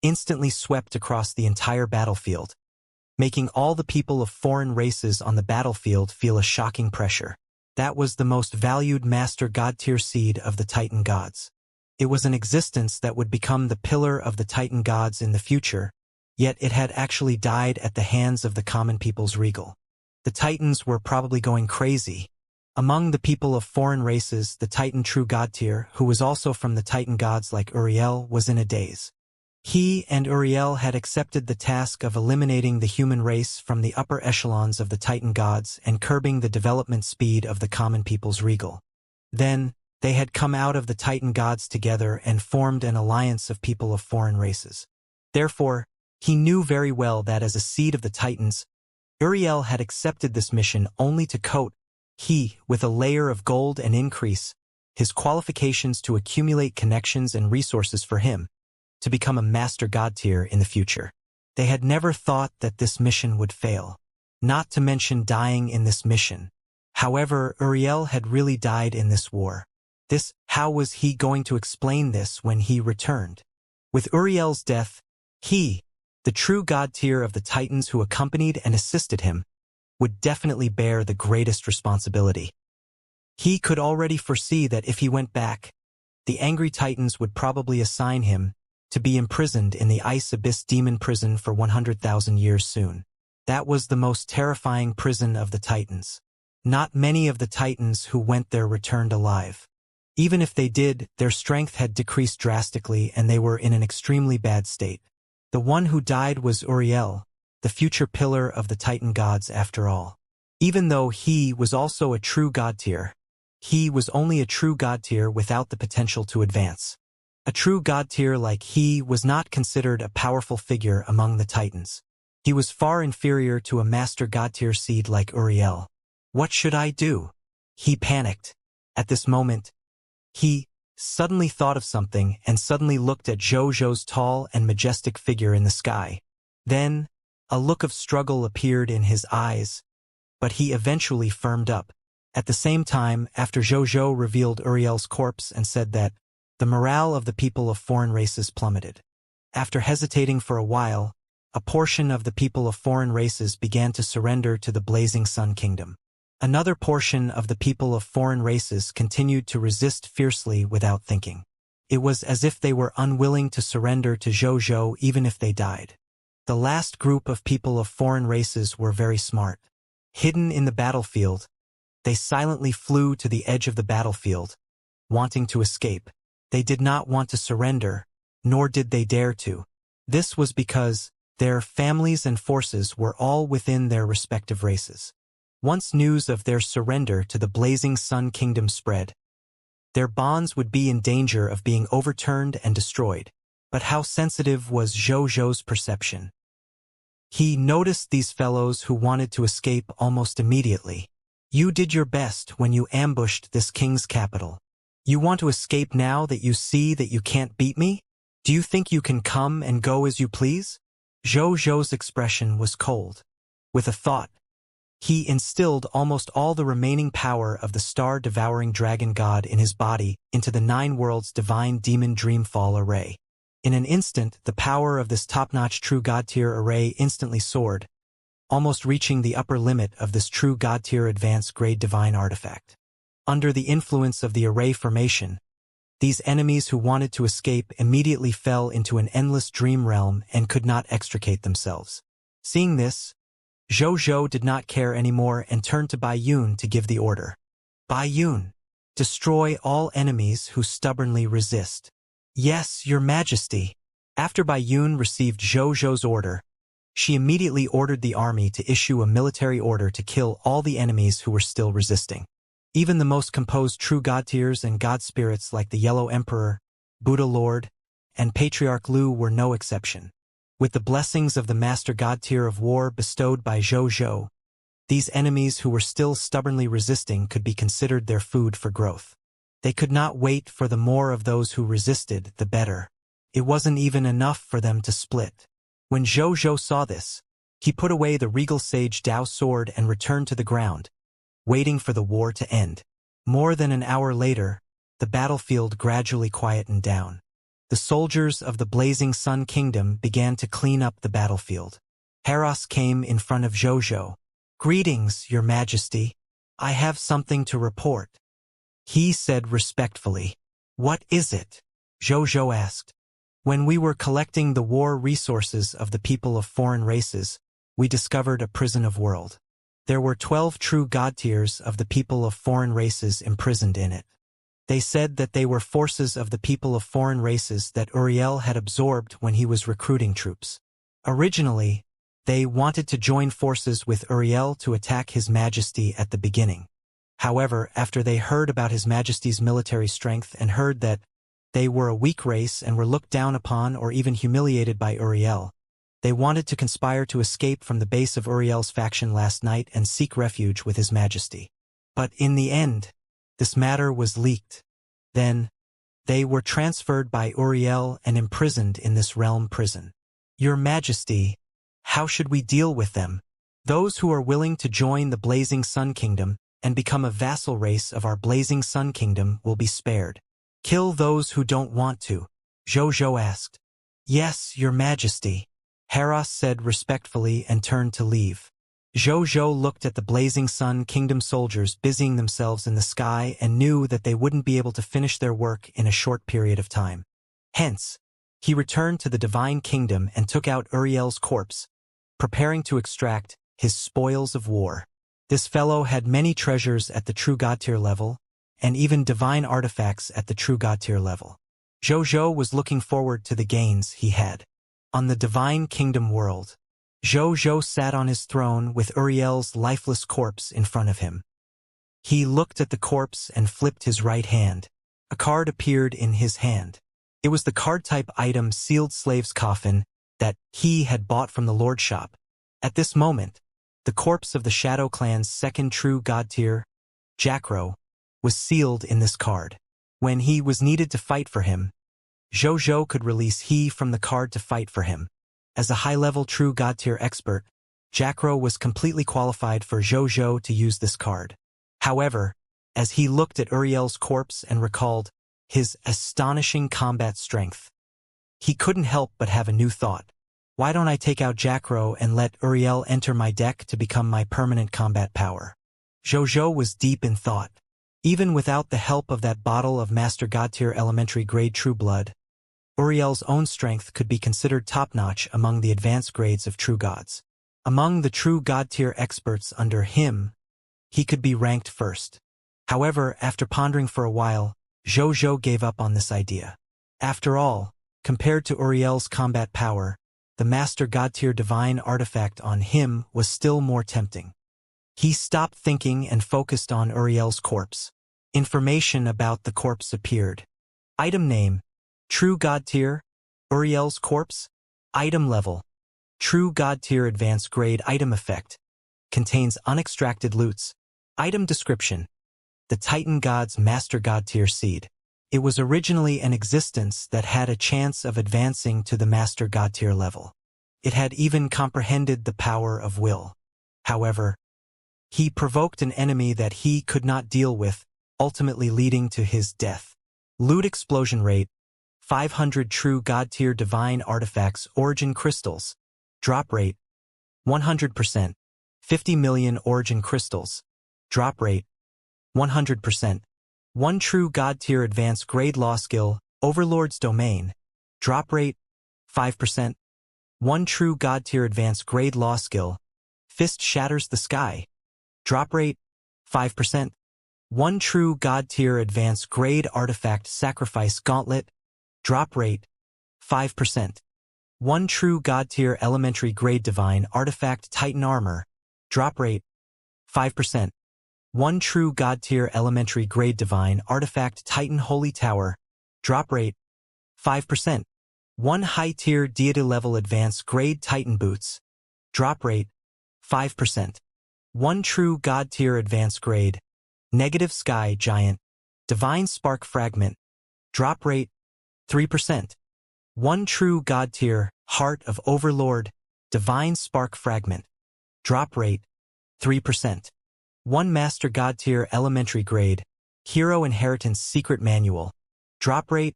instantly swept across the entire battlefield, making all the people of foreign races on the battlefield feel a shocking pressure. That was the most valued master God tier seed of the Titan gods. It was an existence that would become the pillar of the Titan gods in the future, yet it had actually died at the hands of the common people's regal. The Titans were probably going crazy. Among the people of foreign races, the Titan true God tier, who was also from the Titan gods like Uriel, was in a daze. He and Uriel had accepted the task of eliminating the human race from the upper echelons of the Titan gods and curbing the development speed of the common people's regal. Then, they had come out of the Titan gods together and formed an alliance of people of foreign races. Therefore, he knew very well that as a seed of the Titans, Uriel had accepted this mission only to coat he with a layer of gold and increase his qualifications to accumulate connections and resources for him to become a master God tier in the future. They had never thought that this mission would fail, not to mention dying in this mission. However, Uriel had really died in this war. How was he going to explain this when he returned? With Uriel's death, he The true god tier of the Titans who accompanied and assisted him would definitely bear the greatest responsibility. He could already foresee that if he went back, the angry Titans would probably assign him to be imprisoned in the Ice Abyss Demon Prison for 100,000 years soon. That was the most terrifying prison of the Titans. Not many of the Titans who went there returned alive. Even if they did, their strength had decreased drastically and they were in an extremely bad state. The one who died was Uriel, the future pillar of the Titan gods after all. Even though he was also a true god tier, he was only a true god tier without the potential to advance. A true god tier like he was not considered a powerful figure among the Titans. He was far inferior to a master god tier seed like Uriel. What should I do? He panicked. At this moment, he suddenly thought of something and suddenly looked at Jojo's tall and majestic figure in the sky. Then, a look of struggle appeared in his eyes, but he eventually firmed up. At the same time, after Jojo revealed Uriel's corpse and said that the morale of the people of foreign races plummeted. After hesitating for a while, a portion of the people of foreign races began to surrender to the Blazing Sun Kingdom. Another portion of the people of foreign races continued to resist fiercely without thinking. It was as if they were unwilling to surrender to Jojo even if they died. The last group of people of foreign races were very smart. Hidden in the battlefield, they silently flew to the edge of the battlefield, wanting to escape. They did not want to surrender, nor did they dare to. This was because their families and forces were all within their respective races. Once news of their surrender to the Blazing Sun Kingdom spread, their bonds would be in danger of being overturned and destroyed. But how sensitive was Jojo's perception? He noticed these fellows who wanted to escape almost immediately. You did your best when you ambushed this king's capital. You want to escape now that you see that you can't beat me? Do you think you can come and go as you please? Jojo's expression was cold. With a thought, he instilled almost all the remaining power of the star-devouring dragon god in his body into the 9 worlds divine demon dreamfall array. In an instant, the power of this top-notch true god-tier array instantly soared, almost reaching the upper limit of this true god-tier advanced grade divine artifact. Under the influence of the array formation, these enemies who wanted to escape immediately fell into an endless dream realm and could not extricate themselves. Seeing this, Jojo did not care anymore and turned to Baiyun to give the order. Baiyun, destroy all enemies who stubbornly resist. Yes, your majesty. After Baiyun received Jojo's order, she immediately ordered the army to issue a military order to kill all the enemies who were still resisting. Even the most composed true god tiers and god spirits like the Yellow Emperor, Buddha Lord, and Patriarch Lu were no exception. With the blessings of the Master God tier of war bestowed by Jojo, these enemies who were still stubbornly resisting could be considered their food for growth. They could not wait for the more of those who resisted, the better. It wasn't even enough for them to split. When Jojo saw this, he put away the regal sage Dao sword and returned to the ground, waiting for the war to end. More than an hour later, the battlefield gradually quietened down. The soldiers of the Blazing Sun Kingdom began to clean up the battlefield. Heros came in front of Jojo. Greetings, your majesty. I have something to report. He said respectfully. What is it? Jojo asked. When we were collecting the war resources of the people of foreign races, we discovered a prison of world. There were 12 true god tiers of the people of foreign races imprisoned in it. They said that they were forces of the people of foreign races that Uriel had absorbed when he was recruiting troops. Originally, they wanted to join forces with Uriel to attack His Majesty at the beginning. However, after they heard about His Majesty's military strength and heard that they were a weak race and were looked down upon or even humiliated by Uriel, they wanted to conspire to escape from the base of Uriel's faction last night and seek refuge with His Majesty. But in the end, this matter was leaked. Then, they were transferred by Uriel and imprisoned in this realm prison. Your Majesty, how should we deal with them? Those who are willing to join the Blazing Sun Kingdom and become a vassal race of our Blazing Sun Kingdom will be spared. Kill those who don't want to, Jojo asked. Yes, your Majesty. Hera said respectfully and turned to leave. Zhou looked at the blazing Sun Kingdom soldiers busying themselves in the sky and knew that they wouldn't be able to finish their work in a short period of time. Hence, he returned to the Divine Kingdom and took out Uriel's corpse, preparing to extract his spoils of war. This fellow had many treasures at the true God tier level, and even divine artifacts at the true God tier level. Zhou was looking forward to the gains he had. On the Divine Kingdom world, Zhou sat on his throne with Uriel's lifeless corpse in front of him. He looked at the corpse and flipped his right hand. A card appeared in his hand. It was the card-type item Sealed Slave's Coffin that he had bought from the Lord Shop. At this moment, the corpse of the Shadow Clan's second true God tier, Jacro, was sealed in this card. When he was needed to fight for him, Zhou could release he from the card to fight for him. As a high-level true God tier expert, Jacro was completely qualified for Zhou to use this card. However, as he looked at Uriel's corpse and recalled his astonishing combat strength, he couldn't help but have a new thought. Why don't I take out Jacro and let Uriel enter my deck to become my permanent combat power? Zhou was deep in thought. Even without the help of that bottle of Master God tier elementary grade True Blood, Uriel's own strength could be considered top-notch among the advanced grades of True Gods. Among the True God tier experts under him, he could be ranked first. However, after pondering for a while, Zhou gave up on this idea. After all, compared to Uriel's combat power, the Master God tier divine artifact on him was still more tempting. He stopped thinking and focused on Uriel's corpse. Information about the corpse appeared. Item name: True God tier, Uriel's corpse. Item level: True God tier advanced grade. Item effect: contains unextracted loots. Item description: the Titan God's Master God tier seed. It was originally an existence that had a chance of advancing to the Master God tier level. It had even comprehended the power of will. However, he provoked an enemy that he could not deal with, ultimately leading to his death. Loot explosion rate: 500 true God tier divine artifacts origin crystals. Drop rate: 100%. 50 million origin crystals. Drop rate: 100%. 1 true God tier advanced grade law skill, Overlord's Domain. Drop rate: 5%. 1 true God tier advanced grade law skill, Fist Shatters the Sky. Drop rate: 5%. 1 true God tier advanced grade artifact Sacrifice Gauntlet. Drop rate: 5%. 1 true God tier elementary grade divine artifact Titan Armor. Drop rate: 5%. 1 true God tier elementary grade divine artifact Titan Holy Tower. Drop rate: 5%. 1 high tier deity level advanced grade Titan Boots. Drop rate: 5%. 1 true God tier advanced grade Negative Sky Giant Divine Spark Fragment. Drop rate: 3%. 1 true God tier Heart of Overlord Divine Spark Fragment. Drop rate: 3%. 1 Master God tier elementary grade Hero Inheritance Secret Manual. Drop rate: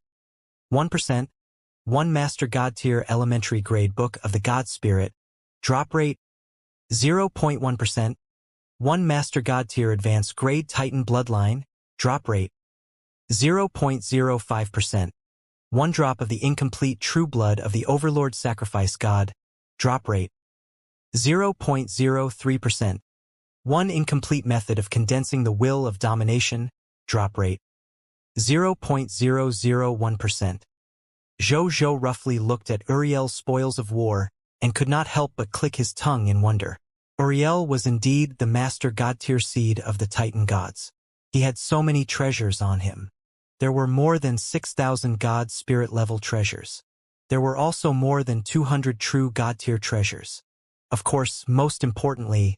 1%. 1 Master God tier elementary grade Book of the God Spirit. Drop rate: 0.1%. 1 Master God tier advanced grade Titan Bloodline. Drop rate: 0.05%. 1 drop of the incomplete True Blood of the Overlord Sacrifice God. Drop rate: 0.03%. 1 incomplete method of condensing the will of domination. Drop rate: 0.001%. Zhou roughly looked at Uriel's spoils of war and could not help but click his tongue in wonder. Uriel was indeed the Master God tier seed of the Titan Gods. He had so many treasures on him. There were more than 6,000 God Spirit level treasures. There were also more than 200 true God tier treasures. Of course, most importantly,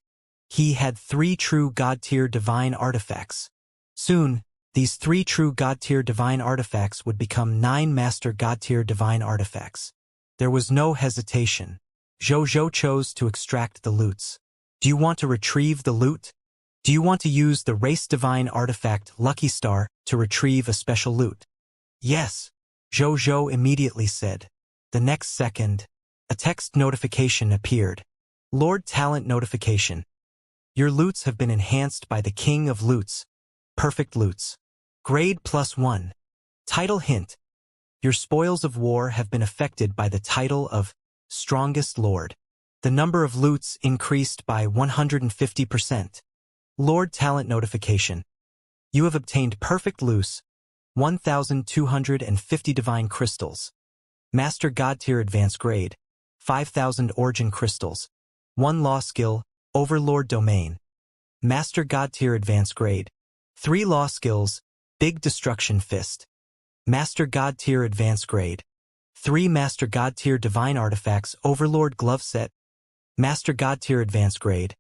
he had 3 true God tier divine artifacts. Soon, these 3 true God tier divine artifacts would become 9 Master God tier divine artifacts. There was no hesitation. Zhou chose to extract the loots. Do you want to retrieve the loot? Do you want to use the race divine artifact Lucky Star to retrieve a special loot? Yes, Zhou immediately said. The next second, A text notification appeared. Lord Talent notification. Your loots have been enhanced by the King of Loots. Perfect loots. Grade +1. Title hint. Your spoils of war have been affected by the title of Strongest Lord. The number of loots increased by 150%. Lord Talent notification. You have obtained Perfect Loose, 1,250 Divine Crystals. Master God Tier Advanced Grade, 5,000 Origin Crystals. 1 Law Skill, Overlord Domain. Master God Tier Advanced Grade. 3 Law Skills, Big Destruction Fist. Master God Tier Advanced Grade. 3 Master God Tier Divine Artifacts Overlord Glove Set. Master God Tier Advanced Grade.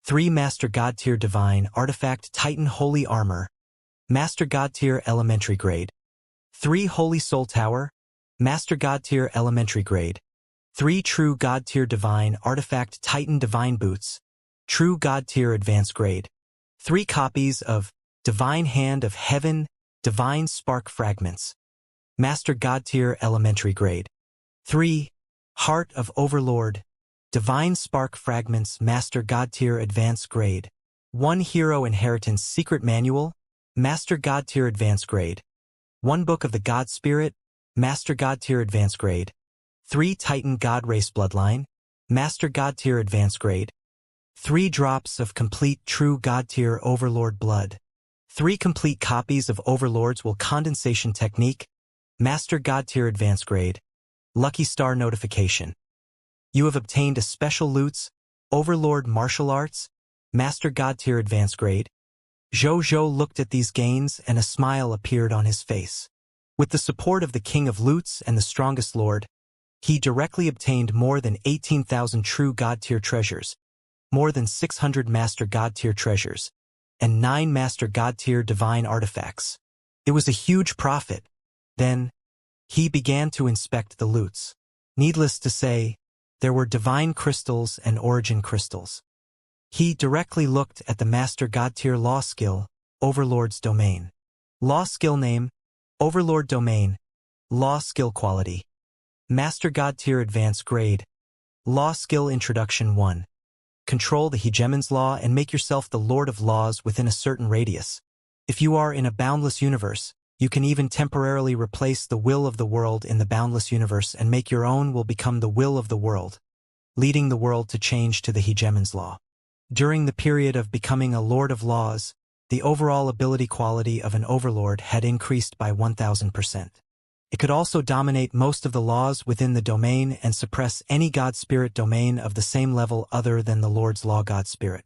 3 Master God Tier Divine Artifact Titan Holy Armor. Master God Tier Elementary Grade. 3 Holy Soul Tower. Master God Tier Elementary Grade. 3 True God Tier Divine Artifact Titan Divine Boots. True God Tier Advanced Grade. 3 copies of Divine Hand of Heaven, Divine Spark Fragments. Master God Tier Elementary Grade. 3 Heart of Overlord, Divine Spark Fragments Master God Tier Advanced Grade. 1 Hero Inheritance Secret Manual, Master God Tier Advanced Grade. 1 Book of the God Spirit, Master God Tier Advanced Grade. 3 Titan God Race Bloodline, Master God Tier Advanced Grade. 3 Drops of Complete True God Tier Overlord Blood. 3 complete copies of Overlord's Will Condensation Technique, Master God Tier Advanced Grade. Lucky Star Notification. You have obtained a Special Loots, Overlord Martial Arts, Master God Tier Advanced Grade. Zhou looked at these gains and a smile appeared on his face. With the support of the King of Loots and the Strongest Lord, he directly obtained more than 18,000 true God Tier treasures, more than 600 Master God Tier treasures, and 9 Master God Tier Divine Artifacts. It was a huge profit. Then, he began to inspect the loots. Needless to say, there were Divine Crystals and Origin Crystals. He directly looked at the Master God Tier Law Skill, Overlord's Domain. Law Skill Name, Overlord Domain. Law Skill Quality. Master God Tier Advanced Grade. Law Skill Introduction 1. Control the Hegemon's Law and make yourself the Lord of Laws within a certain radius. If you are in a boundless universe, you can even temporarily replace the will of the world in the boundless universe and make your own will become the will of the world, leading the world to change to the Hegemon's Law. During the period of becoming a Lord of Laws, the overall ability quality of an Overlord had increased by 1,000%. It could also dominate most of the laws within the domain and suppress any God Spirit domain of the same level other than the Lord's Law God Spirit.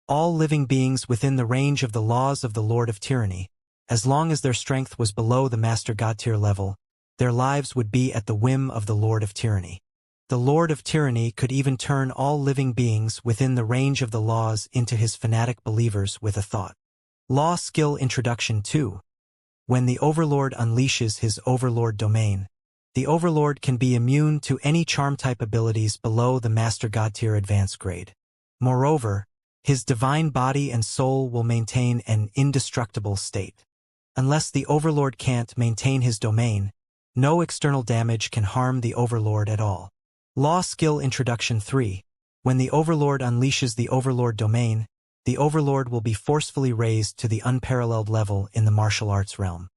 All living beings within the range of the laws of the Lord of Tyranny, as long as their strength was below the Master God Tier level, their lives would be at the whim of the Lord of Tyranny. The Lord of Tyranny could even turn all living beings within the range of the laws into his fanatic believers with a thought. Law Skill Introduction 2. When the Overlord unleashes his Overlord Domain, the Overlord can be immune to any charm-type abilities below the Master God Tier Advanced Grade. Moreover, his divine body and soul will maintain an indestructible state. Unless the Overlord can't maintain his domain, no external damage can harm the Overlord at all. Law Skill Introduction 3. When the Overlord unleashes the Overlord Domain, the Overlord will be forcefully raised to the unparalleled level in the martial arts realm.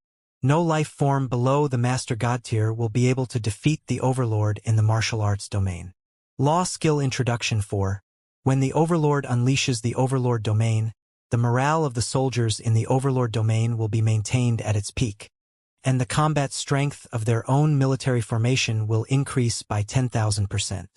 No life form below the Master God Tier will be able to defeat the Overlord in the martial arts domain. Law Skill Introduction 4. When the Overlord unleashes the Overlord Domain, the morale of the soldiers in the Overlord Domain will be maintained at its peak, and the combat strength of their own military formation will increase by 10,000%.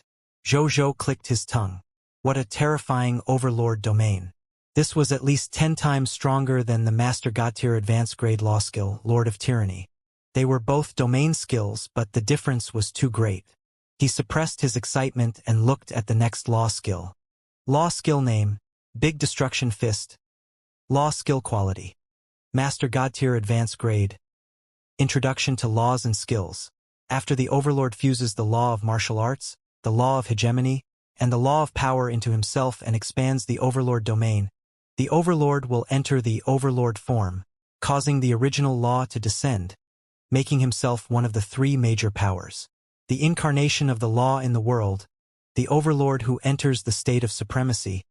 Zhou clicked his tongue. What a terrifying Overlord Domain. This was at least 10 times stronger than the Master God Tier Advanced Grade Law Skill, Lord of Tyranny. They were both domain skills, but the difference was too great. He suppressed his excitement and looked at the next Law Skill. Law Skill Name, Big Destruction Fist. Law Skill Quality. Master God Tier Advanced Grade. Introduction to Laws and Skills. After the Overlord fuses the Law of Martial Arts, the Law of Hegemony, and the Law of Power into himself and expands the Overlord Domain, the Overlord will enter the Overlord form, causing the original law to descend, making himself one of the 3 major powers. the incarnation of the law in the world, the overlord who enters the state of supremacy,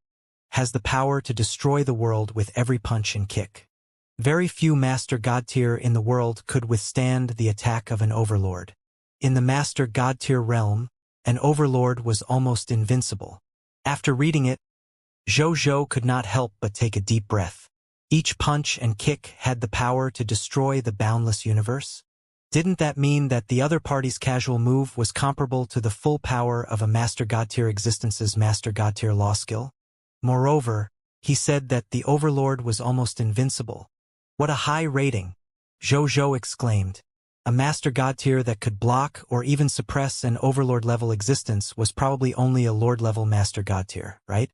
has the power to destroy the world with every punch and kick. Very few Master God tier in the world could withstand the attack of an overlord. In the Master God tier realm, an overlord was almost invincible. After reading it, Zhou could not help but take a deep breath. Each punch and kick had the power to destroy the boundless universe. Didn't that mean that the other party's casual move was comparable to the full power of a Master God tier existence's Master God tier law skill? Moreover, he said that the overlord was almost invincible. What a high rating! Zhou exclaimed. A Master God tier that could block or even suppress an overlord-level existence was probably only a lord-level Master God tier, right?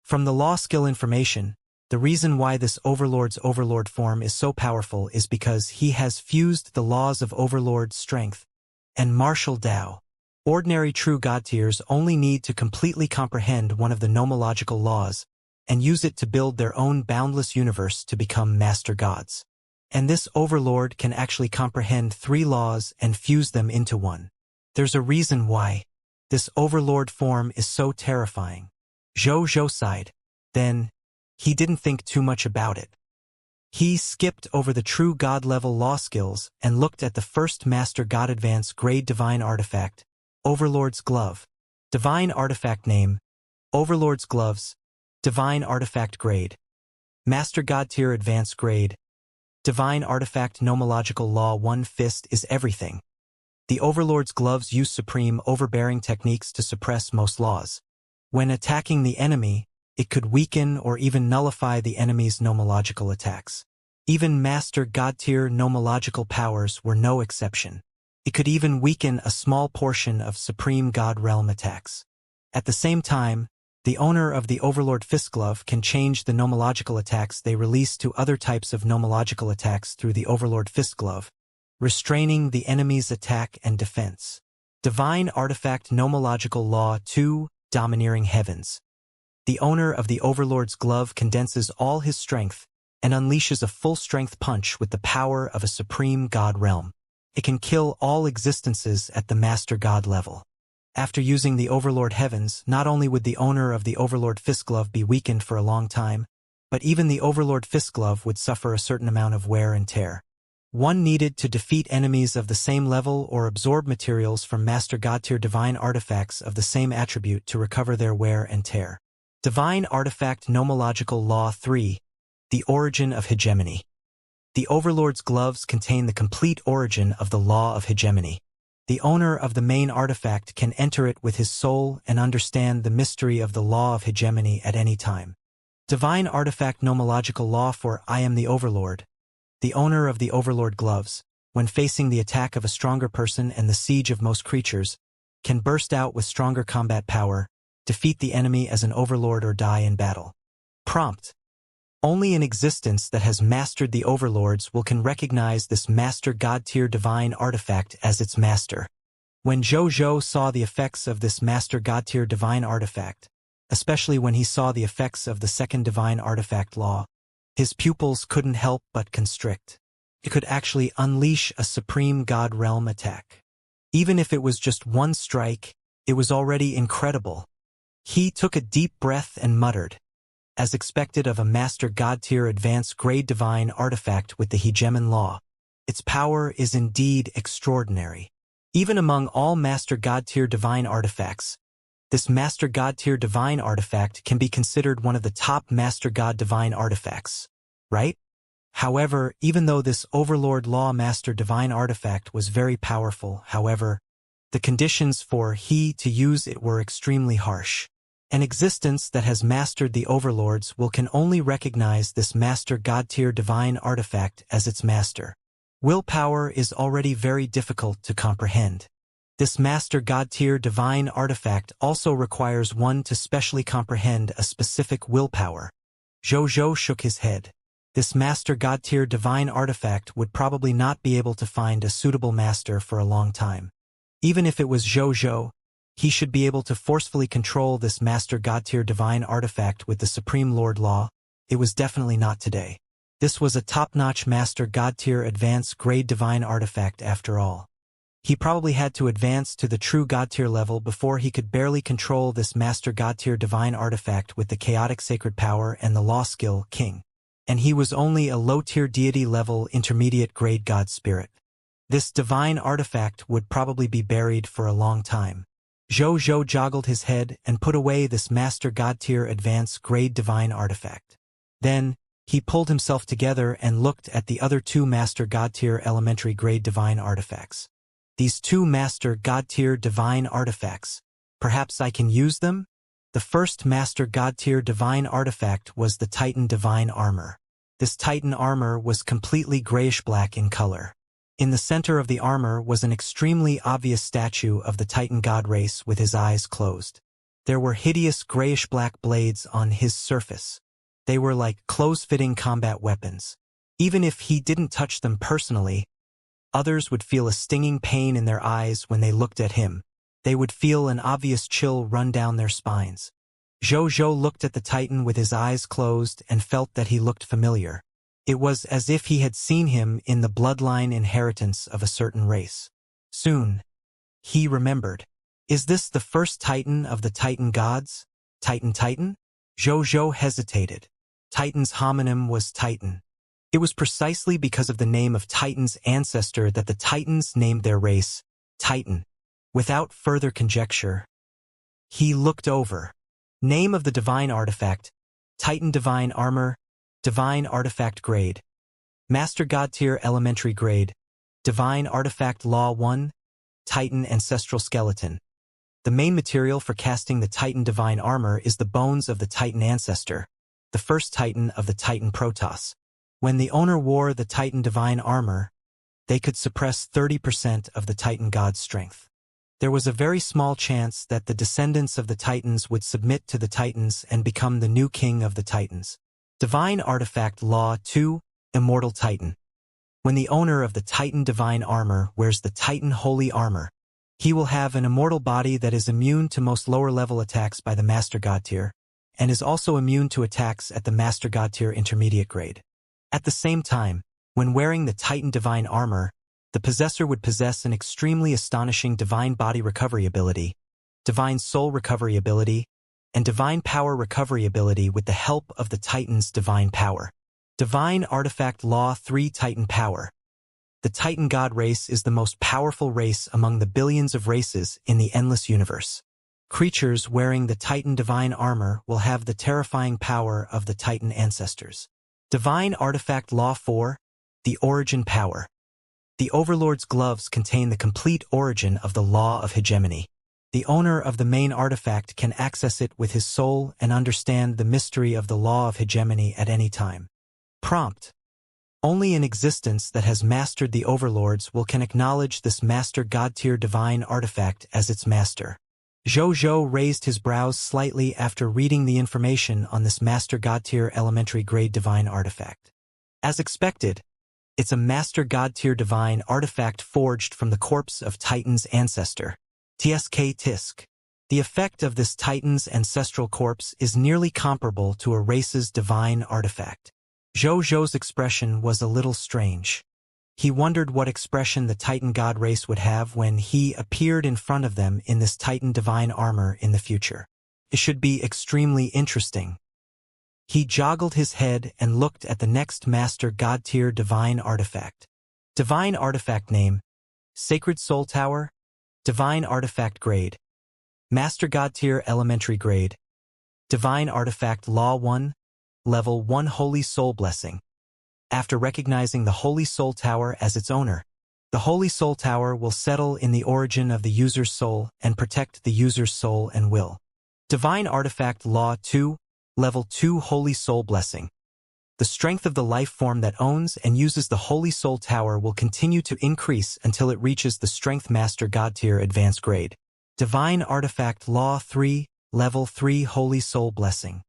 From the law skill information, the reason why this overlord's overlord form is so powerful is because he has fused the laws of overlord strength and martial Dao. Ordinary true God tiers only need to completely comprehend one of the nomological laws and use it to build their own boundless universe to become master gods. And this overlord can actually comprehend 3 laws and fuse them into one. There's a reason why this overlord form is so terrifying. Zhou sighed. Then, he didn't think too much about it. He skipped over the true God-level law skills and looked at the first Master God Advance Grade Divine Artifact, Overlord's Glove. Divine Artifact Name, Overlord's Gloves, Divine Artifact Grade. Master God Tier Advanced Grade. Divine Artifact Nomological Law 1 Fist is everything. The Overlord's Gloves use supreme overbearing techniques to suppress most laws. When attacking the enemy, it could weaken or even nullify the enemy's nomological attacks. Even Master God Tier nomological powers were no exception. It could even weaken a small portion of Supreme God Realm attacks. At the same time, the owner of the Overlord Fist Glove can change the nomological attacks they release to other types of nomological attacks through the Overlord Fist Glove, restraining the enemy's attack and defense. Divine Artifact Nomological Law 2 Domineering Heavens. The owner of the Overlord's Glove condenses all his strength and unleashes a full-strength punch with the power of a Supreme God Realm. It can kill all existences at the Master God level. After using the Overlord Heavens, not only would the owner of the Overlord Fist Glove be weakened for a long time, but even the Overlord Fist Glove would suffer a certain amount of wear and tear. One needed to defeat enemies of the same level or absorb materials from Master God Tier Divine Artifacts of the same attribute to recover their wear and tear. Divine Artifact Nomological Law 3 The Origin of Hegemony. The Overlord's Gloves contain the complete origin of the Law of Hegemony. The owner of the main artifact can enter it with his soul and understand the mystery of the Law of Hegemony at any time. Divine Artifact Nomological Law for I Am the Overlord. The owner of the Overlord Gloves, when facing the attack of a stronger person and the siege of most creatures, can burst out with stronger combat power, defeat the enemy as an overlord or die in battle. Prompt. Only an existence that has mastered the overlords will can recognize this Master God Tier Divine Artifact as its master. When Zhou saw the effects of this Master God Tier Divine Artifact, especially when he saw the effects of the second Divine Artifact Law, his pupils couldn't help but constrict. It could actually unleash a Supreme God Realm attack. Even if it was just one strike, it was already incredible. He took a deep breath and muttered, as expected of a Master God Tier Advanced Grade Divine Artifact with the Hegemon Law. Its power is indeed extraordinary. Even among all Master God Tier Divine Artifacts, this Master God Tier Divine Artifact can be considered one of the top Master God Divine Artifacts, right? However, even though this Overlord Law Master Divine Artifact was very powerful, the conditions for he to use it were extremely harsh. An existence that has mastered the overlords will can only recognize this Master God Tier Divine Artifact as its master. Willpower is already very difficult to comprehend. This Master God Tier Divine Artifact also requires one to specially comprehend a specific willpower. Zhou shook his head. This Master God Tier Divine Artifact would probably not be able to find a suitable master for a long time. Even if it was Zhou, he should be able to forcefully control this Master God Tier Divine Artifact with the Supreme Lord Law. It was definitely not today. This was a top-notch Master God Tier Advanced Grade Divine Artifact after all. He probably had to advance to the true God tier level before he could barely control this master God tier divine artifact with the chaotic sacred power and the law skill king. And he was only a low-tier deity level intermediate grade God spirit. This divine artifact would probably be buried for a long time. Zhou joggled his head and put away this master God tier advanced grade divine artifact. Then, he pulled himself together and looked at the other two master God tier elementary grade divine artifacts. These two master God tier divine artifacts. Perhaps I can use them? The first master God tier divine artifact was the Titan divine armor. This Titan armor was completely grayish-black in color. In the center of the armor was an extremely obvious statue of the Titan god race with his eyes closed. There were hideous grayish-black blades on his surface. They were like close-fitting combat weapons. Even if he didn't touch them personally, others would feel a stinging pain in their eyes when they looked at him. They would feel an obvious chill run down their spines. Zhou looked at the Titan with his eyes closed and felt that he looked familiar. It was as if he had seen him in the bloodline inheritance of a certain race. Soon, he remembered. Is this the first Titan of the Titan gods? Titan? Zhou hesitated. Titan's homonym was Titan. It was precisely because of the name of Titan's ancestor that the Titans named their race Titan. Without further conjecture, he looked over. Name of the divine artifact, Titan divine armor, divine artifact grade, master god tier elementary grade, divine artifact law 1, Titan ancestral skeleton. The main material for casting the Titan divine armor is the bones of the Titan ancestor, the first Titan of the Titan Protoss. When the owner wore the Titan divine armor, they could suppress 30% of the Titan god's strength. There was a very small chance that the descendants of the Titans would submit to the Titans and become the new king of the Titans. Divine Artifact Law 2, Immortal Titan. When the owner of the Titan divine armor wears the Titan holy armor, he will have an immortal body that is immune to most lower-level attacks by the Master God tier, and is also immune to attacks at the Master God tier intermediate grade. At the same time, when wearing the Titan divine armor, the possessor would possess an extremely astonishing divine body recovery ability, divine soul recovery ability, and divine power recovery ability with the help of the Titan's divine power. Divine Artifact Law 3 Titan Power. The Titan God race is the most powerful race among the billions of races in the endless universe. Creatures wearing the Titan divine armor will have the terrifying power of the Titan ancestors. Divine Artifact Law 4, the Origin Power. The Overlord's gloves contain the complete origin of the Law of Hegemony. The owner of the main artifact can access it with his soul and understand the mystery of the Law of Hegemony at any time. Prompt. Only an existence that has mastered the Overlords can acknowledge this Master God-tier divine artifact as its master. Zhou raised his brows slightly after reading the information on this Master God-tier elementary grade divine artifact. As expected, it's a Master God-tier divine artifact forged from the corpse of Titan's ancestor, Tisk. The effect of this Titan's ancestral corpse is nearly comparable to a race's divine artifact. Zhou's expression was a little strange. He wondered what expression the Titan God race would have when he appeared in front of them in this Titan divine armor in the future. It should be extremely interesting. He joggled his head and looked at the next Master God-tier divine artifact. Divine artifact name, Sacred Soul Tower, divine artifact grade, Master God-tier elementary grade, divine artifact Law 1, Level 1 Holy Soul Blessing. After recognizing the Holy Soul Tower as its owner, the Holy Soul Tower will settle in the origin of the user's soul and protect the user's soul and will. Divine artifact Law 2, Level 2 Holy Soul Blessing. The strength of the life form that owns and uses the Holy Soul Tower will continue to increase until it reaches the Strength Master God tier advanced grade. Divine Artifact Law 3, Level 3 Holy Soul Blessing.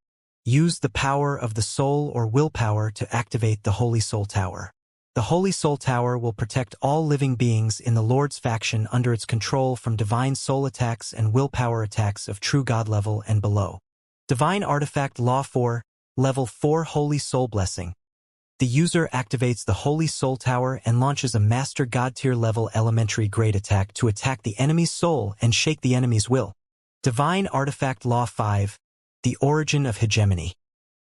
Use the power of the soul or willpower to activate the Holy Soul Tower. The Holy Soul Tower will protect all living beings in the Lord's faction under its control from divine soul attacks and willpower attacks of true God level and below. Divine Artifact Law 4, Level 4 Holy Soul Blessing. the user activates the Holy Soul Tower and launches a Master God Tier level elementary grade attack to attack the enemy's soul and shake the enemy's will. Divine Artifact Law 5, the origin of hegemony.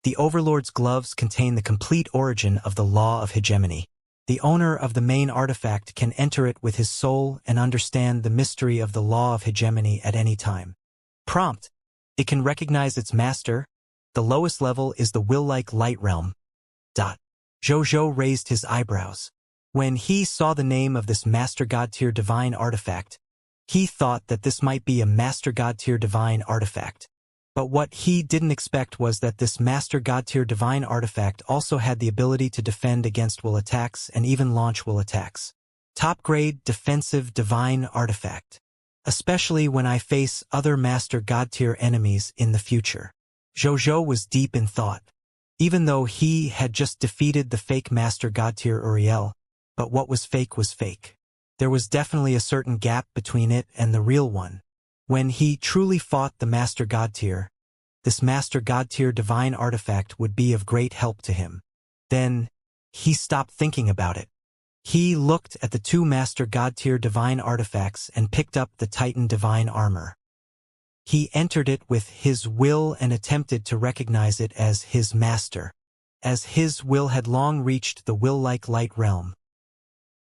The Overlord's gloves contain the complete origin of the Law of Hegemony. The owner of the main artifact can enter it with his soul and understand the mystery of the Law of Hegemony at any time. Prompt: it can recognize its master. The lowest level is the will-like light realm. Jojo raised his eyebrows. When he saw the name of this Master God Tier Divine Artifact, he thought that this might be a Master God Tier Divine Artifact. But what he didn't expect was that this Master God Tier Divine Artifact also had the ability to defend against will attacks and even launch will attacks. Top grade defensive Divine Artifact. Especially when I face other Master God Tier enemies in the future. Jojo was deep in thought. Even though he had just defeated the fake Master God Tier Uriel, but what was fake was fake. There was definitely a certain gap between it and the real one. When he truly fought the Master God Tier, this Master God Tier Divine Artifact would be of great help to him. Then, he stopped thinking about it. He looked at the two Master God Tier Divine Artifacts and picked up the Titan Divine Armor. He entered it with his will and attempted to recognize it as his master. As his will had long reached the will-like light realm,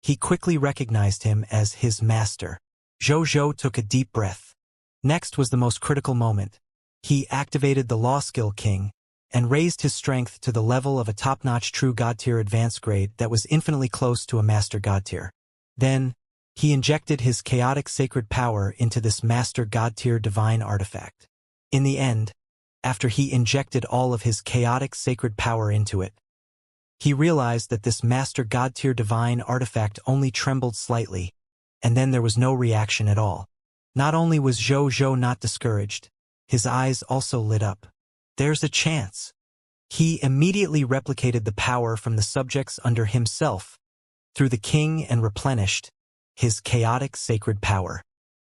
he quickly recognized him as his master. Jojo took a deep breath. Next was the most critical moment. He activated the Law Skill King and raised his strength to the level of a top-notch true God Tier advanced grade that was infinitely close to a Master God Tier. Then, he injected his chaotic sacred power into this Master God Tier Divine Artifact. In the end, after he injected all of his chaotic sacred power into it, he realized that this Master God Tier Divine Artifact only trembled slightly, and then there was no reaction at all. Not only was Jojo not discouraged, his eyes also lit up. There's a chance. He immediately replicated the power from the subjects under himself through the king and replenished his chaotic sacred power.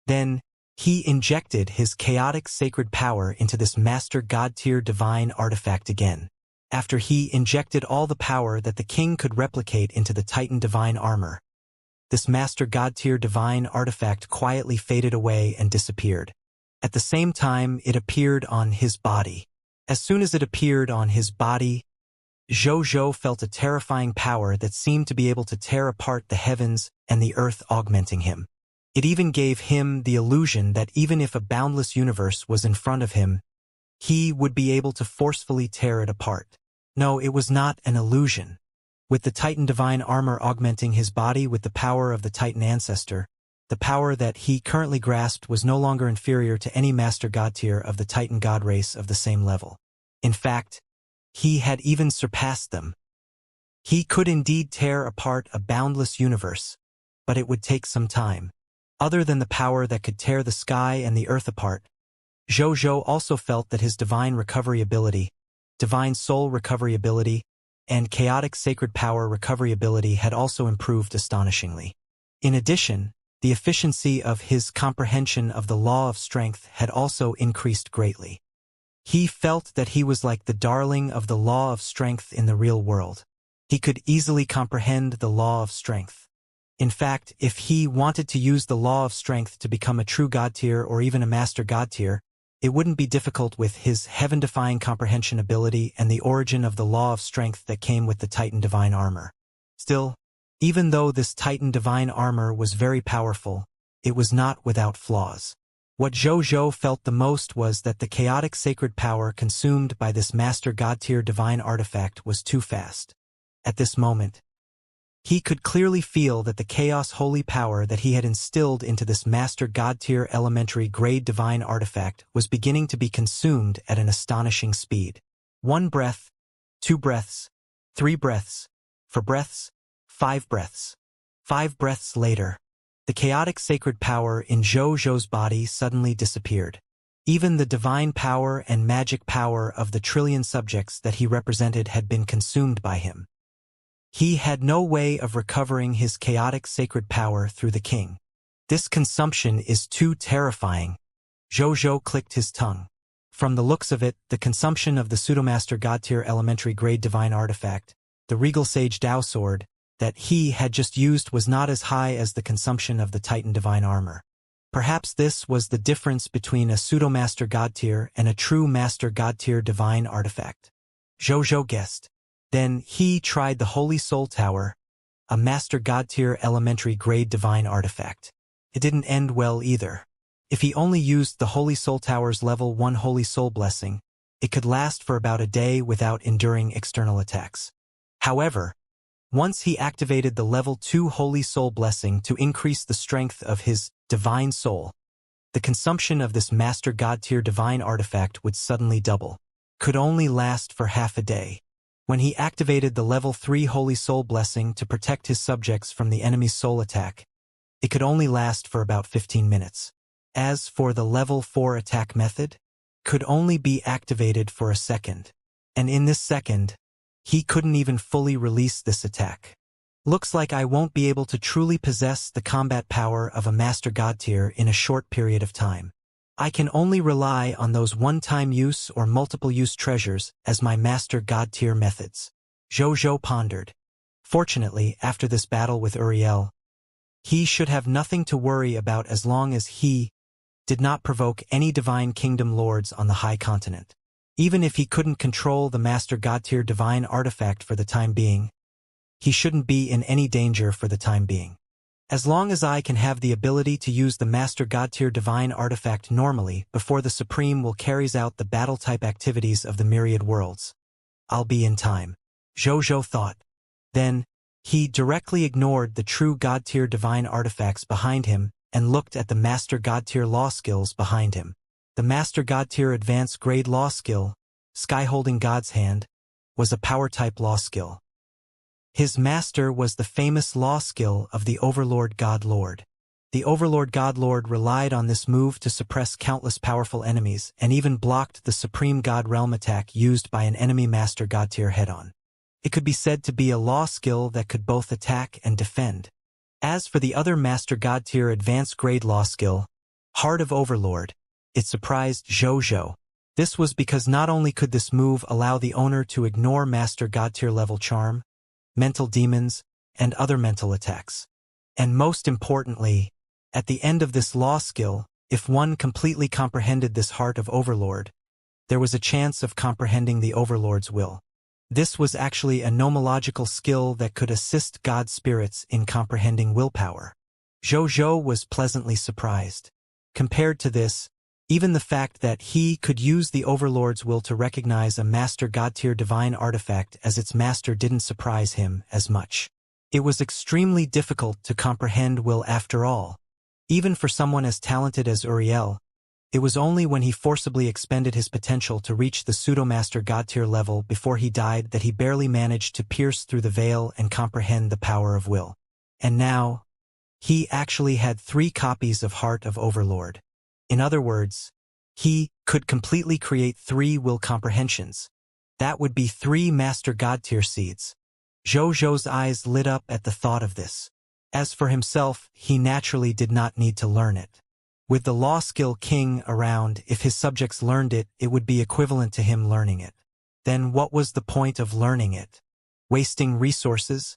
Then, he injected his chaotic sacred power into this Master God Tier Divine Artifact again. After he injected all the power that the king could replicate into the Titan Divine Armor, this Master God Tier Divine Artifact quietly faded away and disappeared. At the same time, it appeared on his body. As soon as it appeared on his body, Jojo felt a terrifying power that seemed to be able to tear apart the heavens and the earth, augmenting him. It even gave him the illusion that even if a boundless universe was in front of him, he would be able to forcefully tear it apart. No, it was not an illusion. With the Titan Divine Armor augmenting his body with the power of the Titan Ancestor, the power that he currently grasped was no longer inferior to any Master God Tier of the Titan God race of the same level. In fact, he had even surpassed them. He could indeed tear apart a boundless universe, but it would take some time. Other than the power that could tear the sky and the earth apart, Jojo also felt that his divine recovery ability, divine soul recovery ability, and chaotic sacred power recovery ability had also improved astonishingly. In addition, the efficiency of his comprehension of the law of strength had also increased greatly. He felt that he was like the darling of the law of strength in the real world. He could easily comprehend the law of strength. In fact, if he wanted to use the law of strength to become a true God Tier or even a Master God Tier, it wouldn't be difficult with his heaven-defying comprehension ability and the origin of the law of strength that came with the Titan Divine Armor. Still, even though this Titan Divine Armor was very powerful, it was not without flaws. What Jojo felt the most was that the chaotic sacred power consumed by this Master God Tier Divine Artifact was too fast. At this moment, he could clearly feel that the chaos holy power that he had instilled into this Master God Tier Elementary Grade Divine Artifact was beginning to be consumed at an astonishing speed. 1 breath, 2 breaths, 3 breaths, 4 breaths, 5 breaths. 5 breaths later, the chaotic sacred power in Jojo's body suddenly disappeared. Even the divine power and magic power of the trillion subjects that he represented had been consumed by him. He had no way of recovering his chaotic sacred power through the king. This consumption is too terrifying. Jojo clicked his tongue. From the looks of it, the consumption of the Pseudomaster God Tier Elementary Grade Divine Artifact, The Regal Sage Dao sword that he had just used was not as high as the consumption of the Titan Divine Armor. Perhaps this was the difference between a pseudo-master god tier and a true master god tier divine artifact. Zhou guessed. Then he tried the Holy Soul Tower, a master god tier elementary grade divine artifact. It didn't end well either. If he only used the Holy Soul Tower's level 1 Holy Soul Blessing, it could last for about a day without enduring external attacks. However, once he activated the level 2 Holy Soul Blessing to increase the strength of his divine soul, the consumption of this master god tier divine artifact would suddenly double. Could only last for half a day. When he activated the level 3 Holy Soul Blessing to protect his subjects from the enemy's soul attack, it could only last for about 15 minutes. As for the level 4 attack method, could only be activated for a second. And in this second, he couldn't even fully release this attack. Looks like I won't be able to truly possess the combat power of a master god tier in a short period of time. I can only rely on those one-time use or multiple-use treasures as my master god tier methods. Zhou pondered. Fortunately, after this battle with Uriel, he should have nothing to worry about as long as he did not provoke any divine kingdom lords on the high continent. Even if he couldn't control the master god tier divine artifact for the time being, he shouldn't be in any danger for the time being. As long as I can have the ability to use the master god tier divine artifact normally before the Supreme will carries out the battle-type activities of the myriad worlds, I'll be in time. Zhou thought. Then, he directly ignored the true god tier divine artifacts behind him and looked at the master god tier law skills behind him. The master god tier advanced grade law skill, Sky-Holding God's Hand, was a power-type law skill. His master was the famous law skill of the Overlord God Lord. The Overlord God Lord relied on this move to suppress countless powerful enemies and even blocked the Supreme God Realm attack used by an enemy master god tier head-on. It could be said to be a law skill that could both attack and defend. As for the other master god tier advanced grade law skill, Heart of Overlord, it surprised Zhou. This was because not only could this move allow the owner to ignore master god tier level charm, mental demons, and other mental attacks. And most importantly, at the end of this law skill, if one completely comprehended this Heart of Overlord, there was a chance of comprehending the Overlord's will. This was actually a nomological skill that could assist God spirits in comprehending willpower. Zhou was pleasantly surprised. Compared to this, even the fact that he could use the Overlord's will to recognize a master god tier divine artifact as its master didn't surprise him as much. It was extremely difficult to comprehend will after all. Even for someone as talented as Uriel, it was only when he forcibly expended his potential to reach the pseudo-master god tier level before he died that he barely managed to pierce through the veil and comprehend the power of will. And now, he actually had 3 copies of Heart of Overlord. In other words, he could completely create 3 will comprehensions. That would be 3 master god tier seeds. Zhou's eyes lit up at the thought of this. As for himself, he naturally did not need to learn it. With the law skill king around, if his subjects learned it, it would be equivalent to him learning it. Then what was the point of learning it? Wasting resources?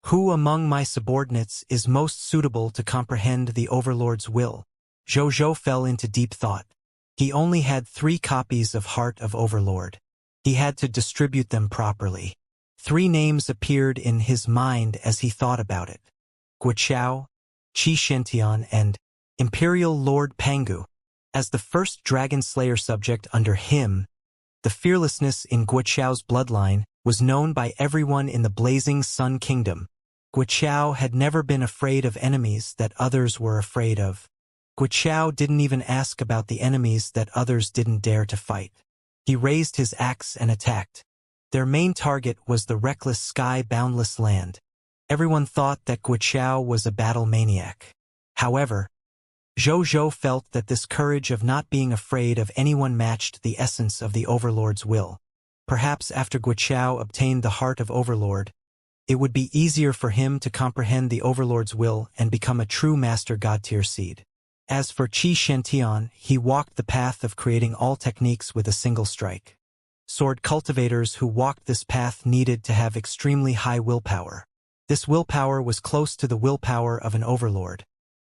Who among my subordinates is most suitable to comprehend the Overlord's will? Zhou fell into deep thought. He only had 3 copies of Heart of Overlord. He had to distribute them properly. 3 names appeared in his mind as he thought about it. Guoqiao, Qi Shentian, and Imperial Lord Pangu. As the first Dragon Slayer subject under him, the fearlessness in Guoqiao's bloodline was known by everyone in the Blazing Sun Kingdom. Guoqiao had never been afraid of enemies that others were afraid of. Guoqiao didn't even ask about the enemies that others didn't dare to fight. He raised his axe and attacked. Their main target was the reckless sky-boundless land. Everyone thought that Guoqiao was a battle maniac. However, Zhou felt that this courage of not being afraid of anyone matched the essence of the Overlord's will. Perhaps after Guoqiao obtained the Heart of Overlord, it would be easier for him to comprehend the Overlord's will and become a true master god tier seed. As for Qi Shentian, he walked the path of creating all techniques with a single strike. Sword cultivators who walked this path needed to have extremely high willpower. This willpower was close to the willpower of an overlord,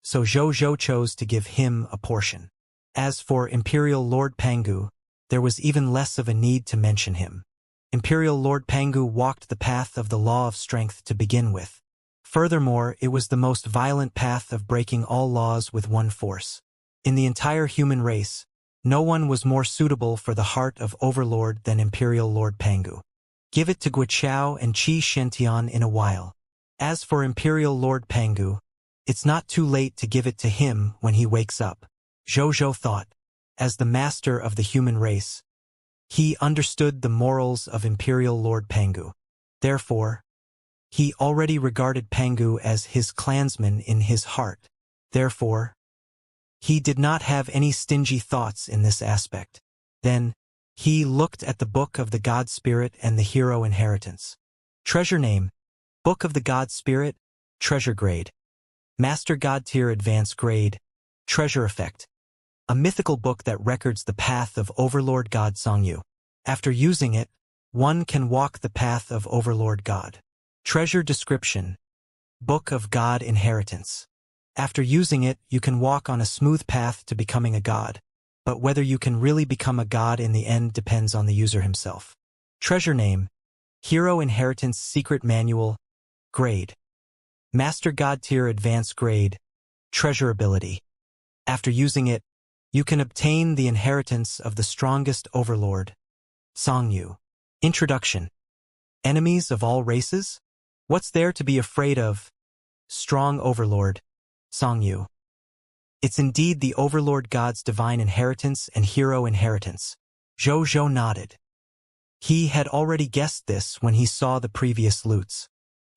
so Zhou chose to give him a portion. As for Imperial Lord Pangu, there was even less of a need to mention him. Imperial Lord Pangu walked the path of the law of strength to begin with. Furthermore, it was the most violent path of breaking all laws with one force. In the entire human race, no one was more suitable for the heart of Overlord than Imperial Lord Pangu. Give it to Guichao and Qi Shentian in a while. As for Imperial Lord Pangu, it's not too late to give it to him when he wakes up. Zhou thought. As the master of the human race, he understood the morals of Imperial Lord Pangu. Therefore, he already regarded Pangu as his clansman in his heart. Therefore, he did not have any stingy thoughts in this aspect. Then, he looked at the Book of the God Spirit and the Hero Inheritance. Treasure name: Book of the God Spirit, Treasure grade. Master God tier Advanced grade, Treasure effect. A mythical book that records the path of Overlord God Songyu. After using it, one can walk the path of Overlord God. Treasure description: Book of God Inheritance. After using it, you can walk on a smooth path to becoming a god, but whether you can really become a god in the end depends on the user himself. Treasure name: Hero Inheritance Secret Manual, grade. Master God tier Advanced grade, Treasure ability. After using it, you can obtain the inheritance of the strongest overlord, Songyu. Introduction: Enemies of all races? What's there to be afraid of? Strong overlord, Songyu. It's indeed the overlord god's divine inheritance and hero inheritance. Zhou nodded. He had already guessed this when he saw the previous loots.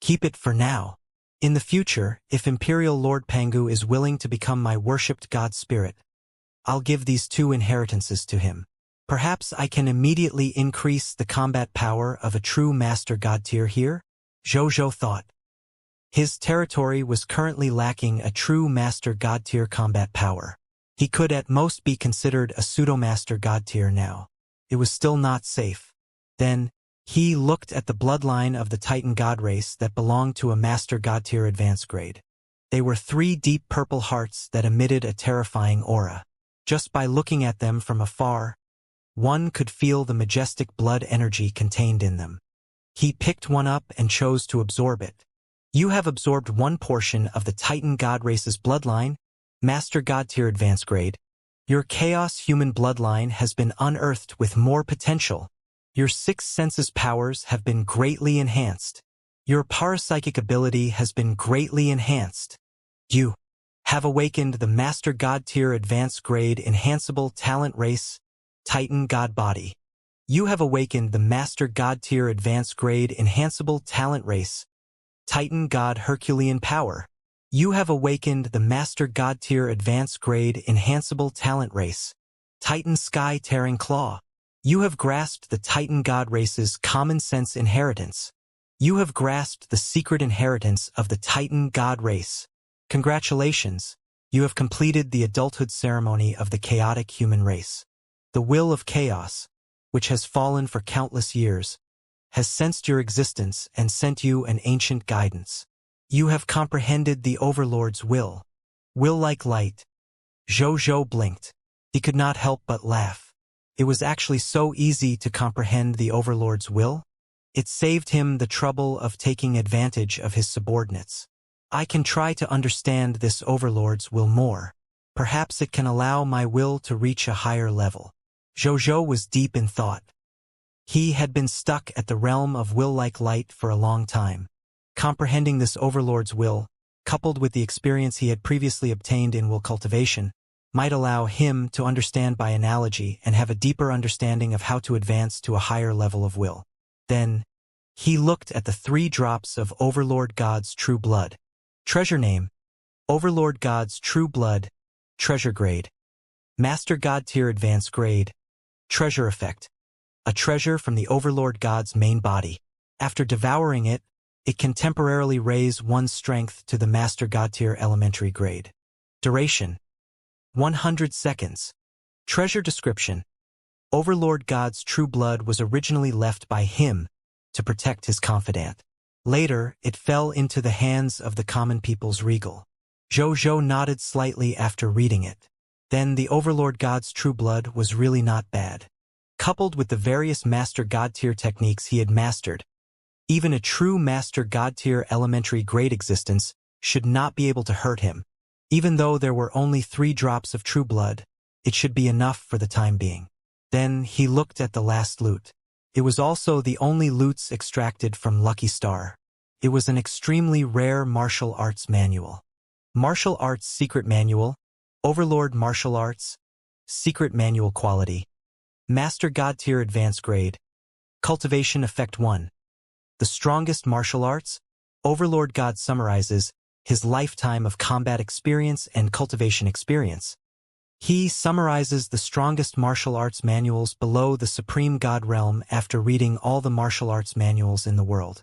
Keep it for now. In the future, if Imperial Lord Pangu is willing to become my worshipped god spirit, I'll give these 2 inheritances to him. Perhaps I can immediately increase the combat power of a true master god tier here? Zhou thought. His territory was currently lacking a true master god tier combat power. He could at most be considered a pseudo-master god tier now. It was still not safe. Then, he looked at the bloodline of the Titan god race that belonged to a master god tier Advanced grade. They were 3 deep purple hearts that emitted a terrifying aura. Just by looking at them from afar, one could feel the majestic blood energy contained in them. He picked one up and chose to absorb it. You have absorbed one portion of the Titan god race's bloodline, Master God tier Advanced grade. Your chaos human bloodline has been unearthed with more potential. Your 6 senses powers have been greatly enhanced. Your parapsychic ability has been greatly enhanced. You have awakened the Master God tier Advanced grade Enhanceable Talent Race, Titan God Body. You have awakened the Master God tier Advanced grade Enhanceable Talent Race, Titan God Herculean Power. You have awakened the Master God tier Advanced grade Enhanceable Talent Race, Titan Sky Tearing Claw. You have grasped the Titan God race's common sense inheritance. You have grasped the secret inheritance of the Titan God race. Congratulations, you have completed the adulthood ceremony of the chaotic human race. The will of chaos, which has fallen for countless years, has sensed your existence and sent you an ancient guidance. You have comprehended the Overlord's will. Will like light. Zhou blinked. He could not help but laugh. It was actually so easy to comprehend the Overlord's will. It saved him the trouble of taking advantage of his subordinates. I can try to understand this Overlord's will more. Perhaps it can allow my will to reach a higher level. Zhou was deep in thought. He had been stuck at the realm of will like light for a long time. Comprehending this Overlord's will, coupled with the experience he had previously obtained in will cultivation, might allow him to understand by analogy and have a deeper understanding of how to advance to a higher level of will. Then, he looked at the 3 drops of Overlord God's true blood. Treasure name: Overlord God's true blood, Treasure grade. Master God tier Advanced grade, Treasure effect. A treasure from the Overlord God's main body. After devouring it, it can temporarily raise one's strength to the Master God tier Elementary grade. Duration: 100 seconds. Treasure description: Overlord God's true blood was originally left by him to protect his confidant. Later, it fell into the hands of the common people's regal. Zhou nodded slightly after reading it. Then the Overlord God's true blood was really not bad. Coupled with the various Master God tier techniques he had mastered, even a true Master God tier elementary grade existence should not be able to hurt him. Even though there were only 3 drops of true blood, it should be enough for the time being. Then he looked at the last loot. It was also the only loots extracted from Lucky Star. It was an extremely rare martial arts manual. Martial Arts Secret Manual, Overlord Martial Arts, Secret Manual Quality, Master God Tier Advanced Grade, Cultivation Effect 1. The strongest martial arts, Overlord God summarizes his lifetime of combat experience and cultivation experience. He summarizes the strongest martial arts manuals below the Supreme God realm after reading all the martial arts manuals in the world.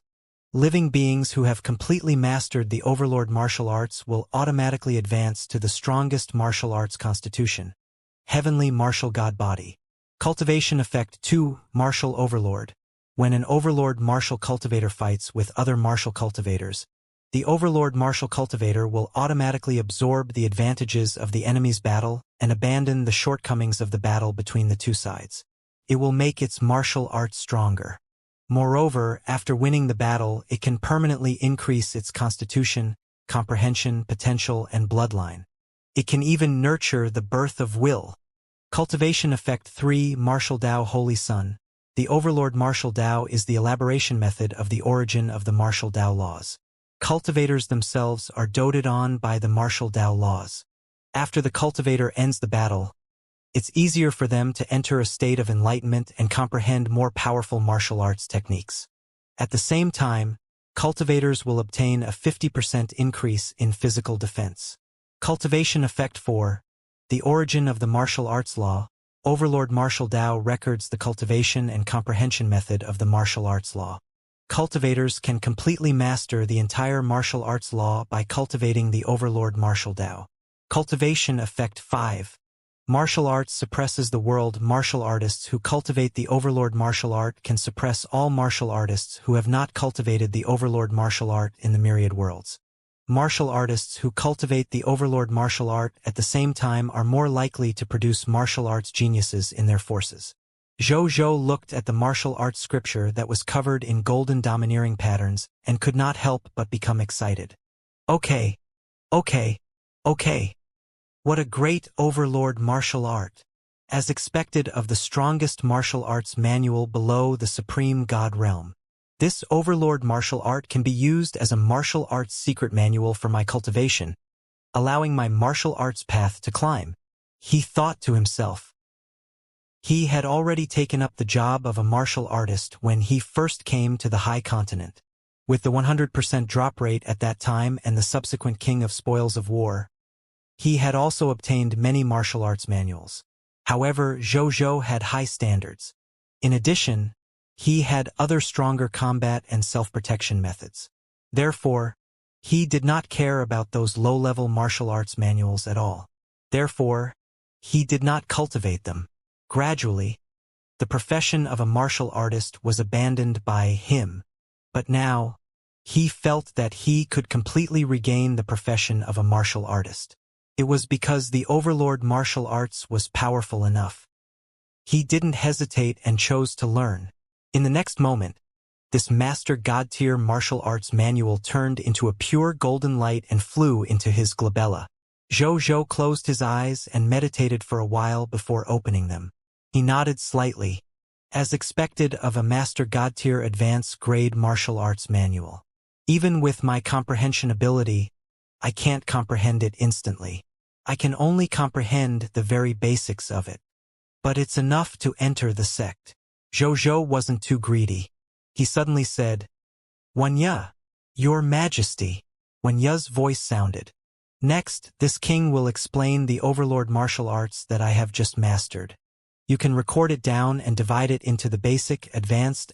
Living beings who have completely mastered the Overlord martial arts will automatically advance to the strongest martial arts constitution. Heavenly Martial God Body. Cultivation Effect 2. Martial Overlord. When an Overlord martial cultivator fights with other martial cultivators, the Overlord martial cultivator will automatically absorb the advantages of the enemy's battle and abandon the shortcomings of the battle between the two sides. It will make its martial arts stronger. Moreover, after winning the battle, it can permanently increase its constitution, comprehension, potential, and bloodline. It can even nurture the birth of will. Cultivation Effect 3. Martial Tao Holy Sun. The Overlord Martial Tao is the elaboration method of the origin of the Martial Tao laws. Cultivators themselves are doted on by the Martial Tao laws. After the cultivator ends the battle, it's easier for them to enter a state of enlightenment and comprehend more powerful martial arts techniques. At the same time, cultivators will obtain a 50% increase in physical defense. Cultivation Effect 4. The origin of the martial arts law. Overlord Martial Tao records the cultivation and comprehension method of the martial arts law. Cultivators can completely master the entire martial arts law by cultivating the Overlord Martial Tao. Cultivation Effect 5. Martial arts suppresses the world. Martial artists who cultivate the Overlord martial art can suppress all martial artists who have not cultivated the Overlord martial art in the myriad worlds. Martial artists who cultivate the Overlord martial art at the same time are more likely to produce martial arts geniuses in their forces. Zhou looked at the martial arts scripture that was covered in golden domineering patterns and could not help but become excited. Okay. What a great Overlord martial art! As expected of the strongest martial arts manual below the Supreme God realm. This Overlord martial art can be used as a martial arts secret manual for my cultivation, allowing my martial arts path to climb. He thought to himself. He had already taken up the job of a martial artist when he first came to the High Continent. With the 100% drop rate at that time and the subsequent King of Spoils of War, he had also obtained many martial arts manuals. However, Zhou had high standards. In addition, he had other stronger combat and self-protection methods. Therefore, he did not care about those low-level martial arts manuals at all. Therefore, he did not cultivate them. Gradually, the profession of a martial artist was abandoned by him, but now, he felt that he could completely regain the profession of a martial artist. It was because the Overlord martial arts was powerful enough. He didn't hesitate and chose to learn. In the next moment, this Master God tier martial arts manual turned into a pure golden light and flew into his glabella. Zhou closed his eyes and meditated for a while before opening them. He nodded slightly, as expected of a Master God tier advanced grade martial arts manual. Even with my comprehension ability, I can't comprehend it instantly. I can only comprehend the very basics of it. But it's enough to enter the sect. Zhou wasn't too greedy. He suddenly said, "Wanya, Your Majesty." Wanya's voice sounded. Next, this king will explain the Overlord martial arts that I have just mastered. You can record it down and divide it into the basic, advanced,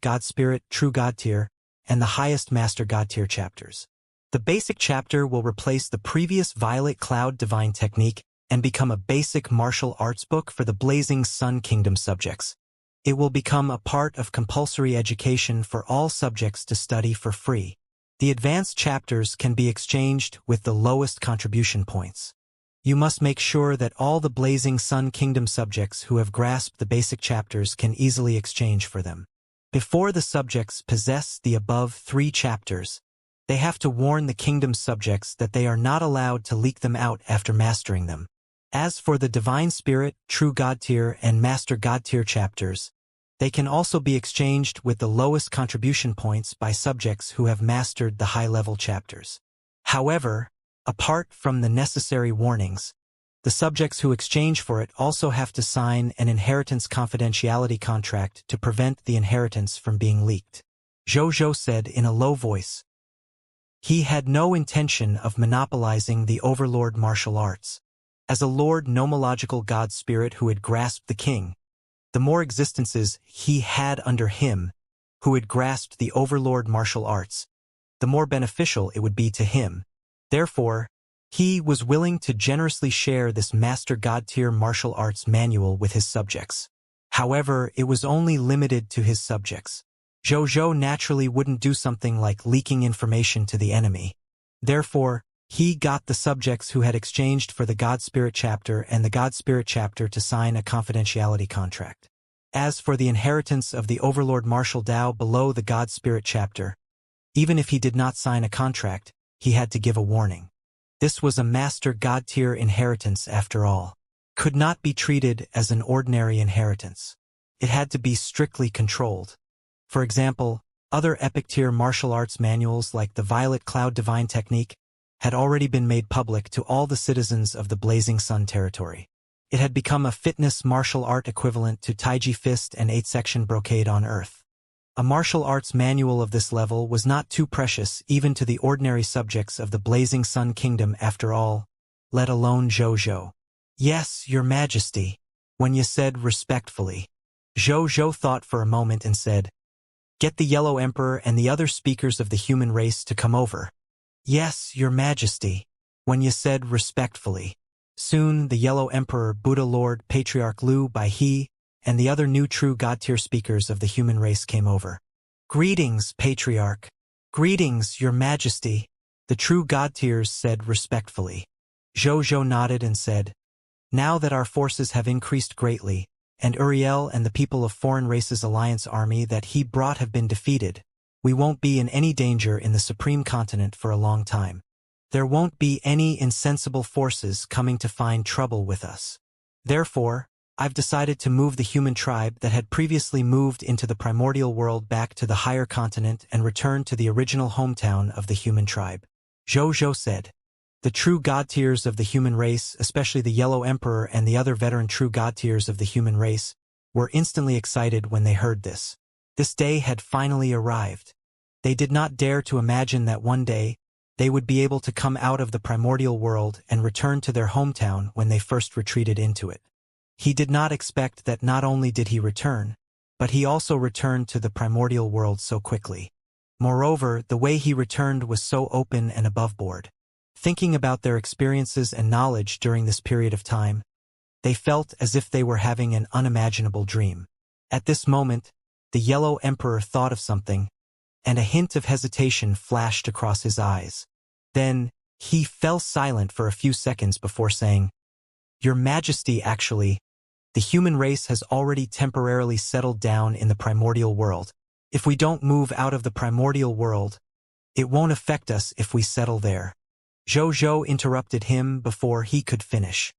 God Spirit, True God tier, and the highest Master God tier chapters. The basic chapter will replace the previous Violet Cloud Divine technique and become a basic martial arts book for the Blazing Sun Kingdom subjects. It will become a part of compulsory education for all subjects to study for free. The advanced chapters can be exchanged with the lowest contribution points. You must make sure that all the Blazing Sun Kingdom subjects who have grasped the basic chapters can easily exchange for them. Before the subjects possess the above 3 chapters, they have to warn the kingdom subjects that they are not allowed to leak them out after mastering them. As for the Divine Spirit, True God Tier, and Master God Tier chapters, they can also be exchanged with the lowest contribution points by subjects who have mastered the high-level chapters. However, apart from the necessary warnings, the subjects who exchange for it also have to sign an inheritance confidentiality contract to prevent the inheritance from being leaked. Zhou said in a low voice. He had no intention of monopolizing the overlord martial arts. As a lord nomological god spirit who had grasped the king, the more existences he had under him who had grasped the overlord martial arts, the more beneficial it would be to him. Therefore, he was willing to generously share this Master God Tier martial arts manual with his subjects. However, it was only limited to his subjects. Zhou naturally wouldn't do something like leaking information to the enemy. Therefore, he got the subjects who had exchanged for the God Spirit chapter and the God Spirit chapter to sign a confidentiality contract. As for the inheritance of the Overlord Martial Dao below the God Spirit chapter, even if he did not sign a contract, he had to give a warning. This was a Master God Tier inheritance after all. Could not be treated as an ordinary inheritance. It had to be strictly controlled. For example, other epic tier martial arts manuals like the Violet Cloud Divine Technique had already been made public to all the citizens of the Blazing Sun territory. It had become a fitness martial art equivalent to Taiji Fist and 8-section brocade on Earth. A martial arts manual of this level was not too precious even to the ordinary subjects of the Blazing Sun Kingdom after all, let alone Zhou. Yes, Your Majesty, when you said respectfully. Zhou thought for a moment and said, Get the Yellow Emperor and the other speakers of the human race to come over. Yes, Your Majesty, when you said respectfully. Soon the Yellow Emperor, Buddha Lord, Patriarch Lu Baihe, and the other new true God-tier speakers of the human race came over. Greetings, Patriarch. Greetings, Your Majesty, the true God-tiers said respectfully. Zhou nodded and said, Now that our forces have increased greatly, and Uriel and the people of Foreign Races Alliance army that he brought have been defeated, we won't be in any danger in the Supreme Continent for a long time. There won't be any insensible forces coming to find trouble with us. Therefore, I've decided to move the human tribe that had previously moved into the primordial world back to the higher continent and return to the original hometown of the human tribe. Zhou said. The true God-tiers of the human race, especially the Yellow Emperor and the other veteran true God-tiers of the human race, were instantly excited when they heard this. This day had finally arrived. They did not dare to imagine that one day, they would be able to come out of the primordial world and return to their hometown when they first retreated into it. He did not expect that not only did he return, but he also returned to the primordial world so quickly. Moreover, the way he returned was so open and aboveboard. Thinking about their experiences and knowledge during this period of time, they felt as if they were having an unimaginable dream. At this moment, the Yellow Emperor thought of something, and a hint of hesitation flashed across his eyes. Then, he fell silent for a few seconds before saying, Your Majesty, actually, the human race has already temporarily settled down in the primordial world. If we don't move out of the primordial world, it won't affect us if we settle there. Zhou interrupted him before he could finish.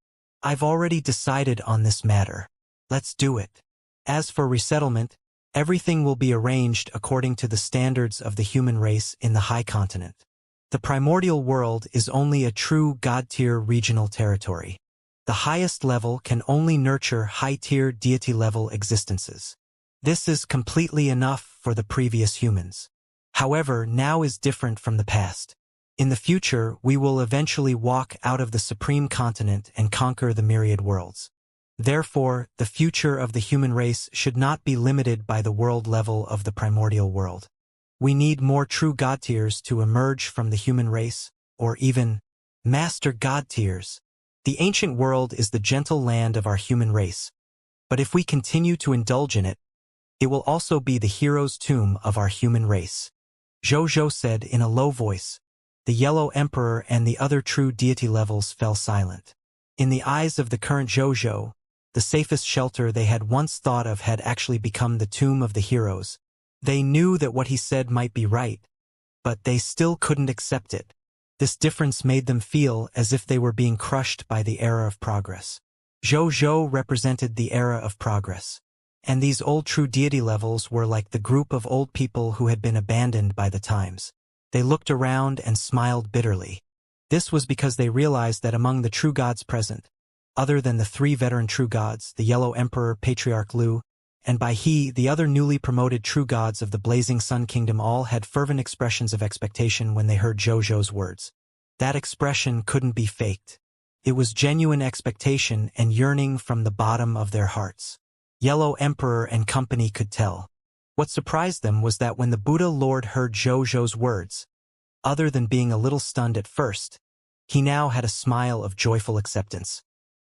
I've already decided on this matter. Let's do it. As for resettlement, everything will be arranged according to the standards of the human race in the high continent. The primordial world is only a true God-tier regional territory. The highest level can only nurture high-tier deity-level existences. This is completely enough for the previous humans. However, now is different from the past. In the future, we will eventually walk out of the supreme continent and conquer the myriad worlds. Therefore, the future of the human race should not be limited by the world level of the primordial world. We need more true God-tiers to emerge from the human race, or even Master God-tiers. The ancient world is the gentle land of our human race, but if we continue to indulge in it, it will also be the hero's tomb of our human race. Zhou said in a low voice. The Yellow Emperor and the other true deity levels fell silent. In the eyes of the current Zhou, the safest shelter they had once thought of had actually become the tomb of the heroes. They knew that what he said might be right, but they still couldn't accept it. This difference made them feel as if they were being crushed by the era of progress. Zhou represented the era of progress. And these old true deity levels were like the group of old people who had been abandoned by the times. They looked around and smiled bitterly. This was because they realized that among the true gods present, other than the three veteran true gods, the Yellow Emperor, Patriarch Lu, and by he, the other newly promoted true gods of the Blazing Sun Kingdom all had fervent expressions of expectation when they heard Zhou's words. That expression couldn't be faked. It was genuine expectation and yearning from the bottom of their hearts. Yellow Emperor and company could tell. What surprised them was that when the Buddha Lord heard Zhou's words, other than being a little stunned at first, he now had a smile of joyful acceptance.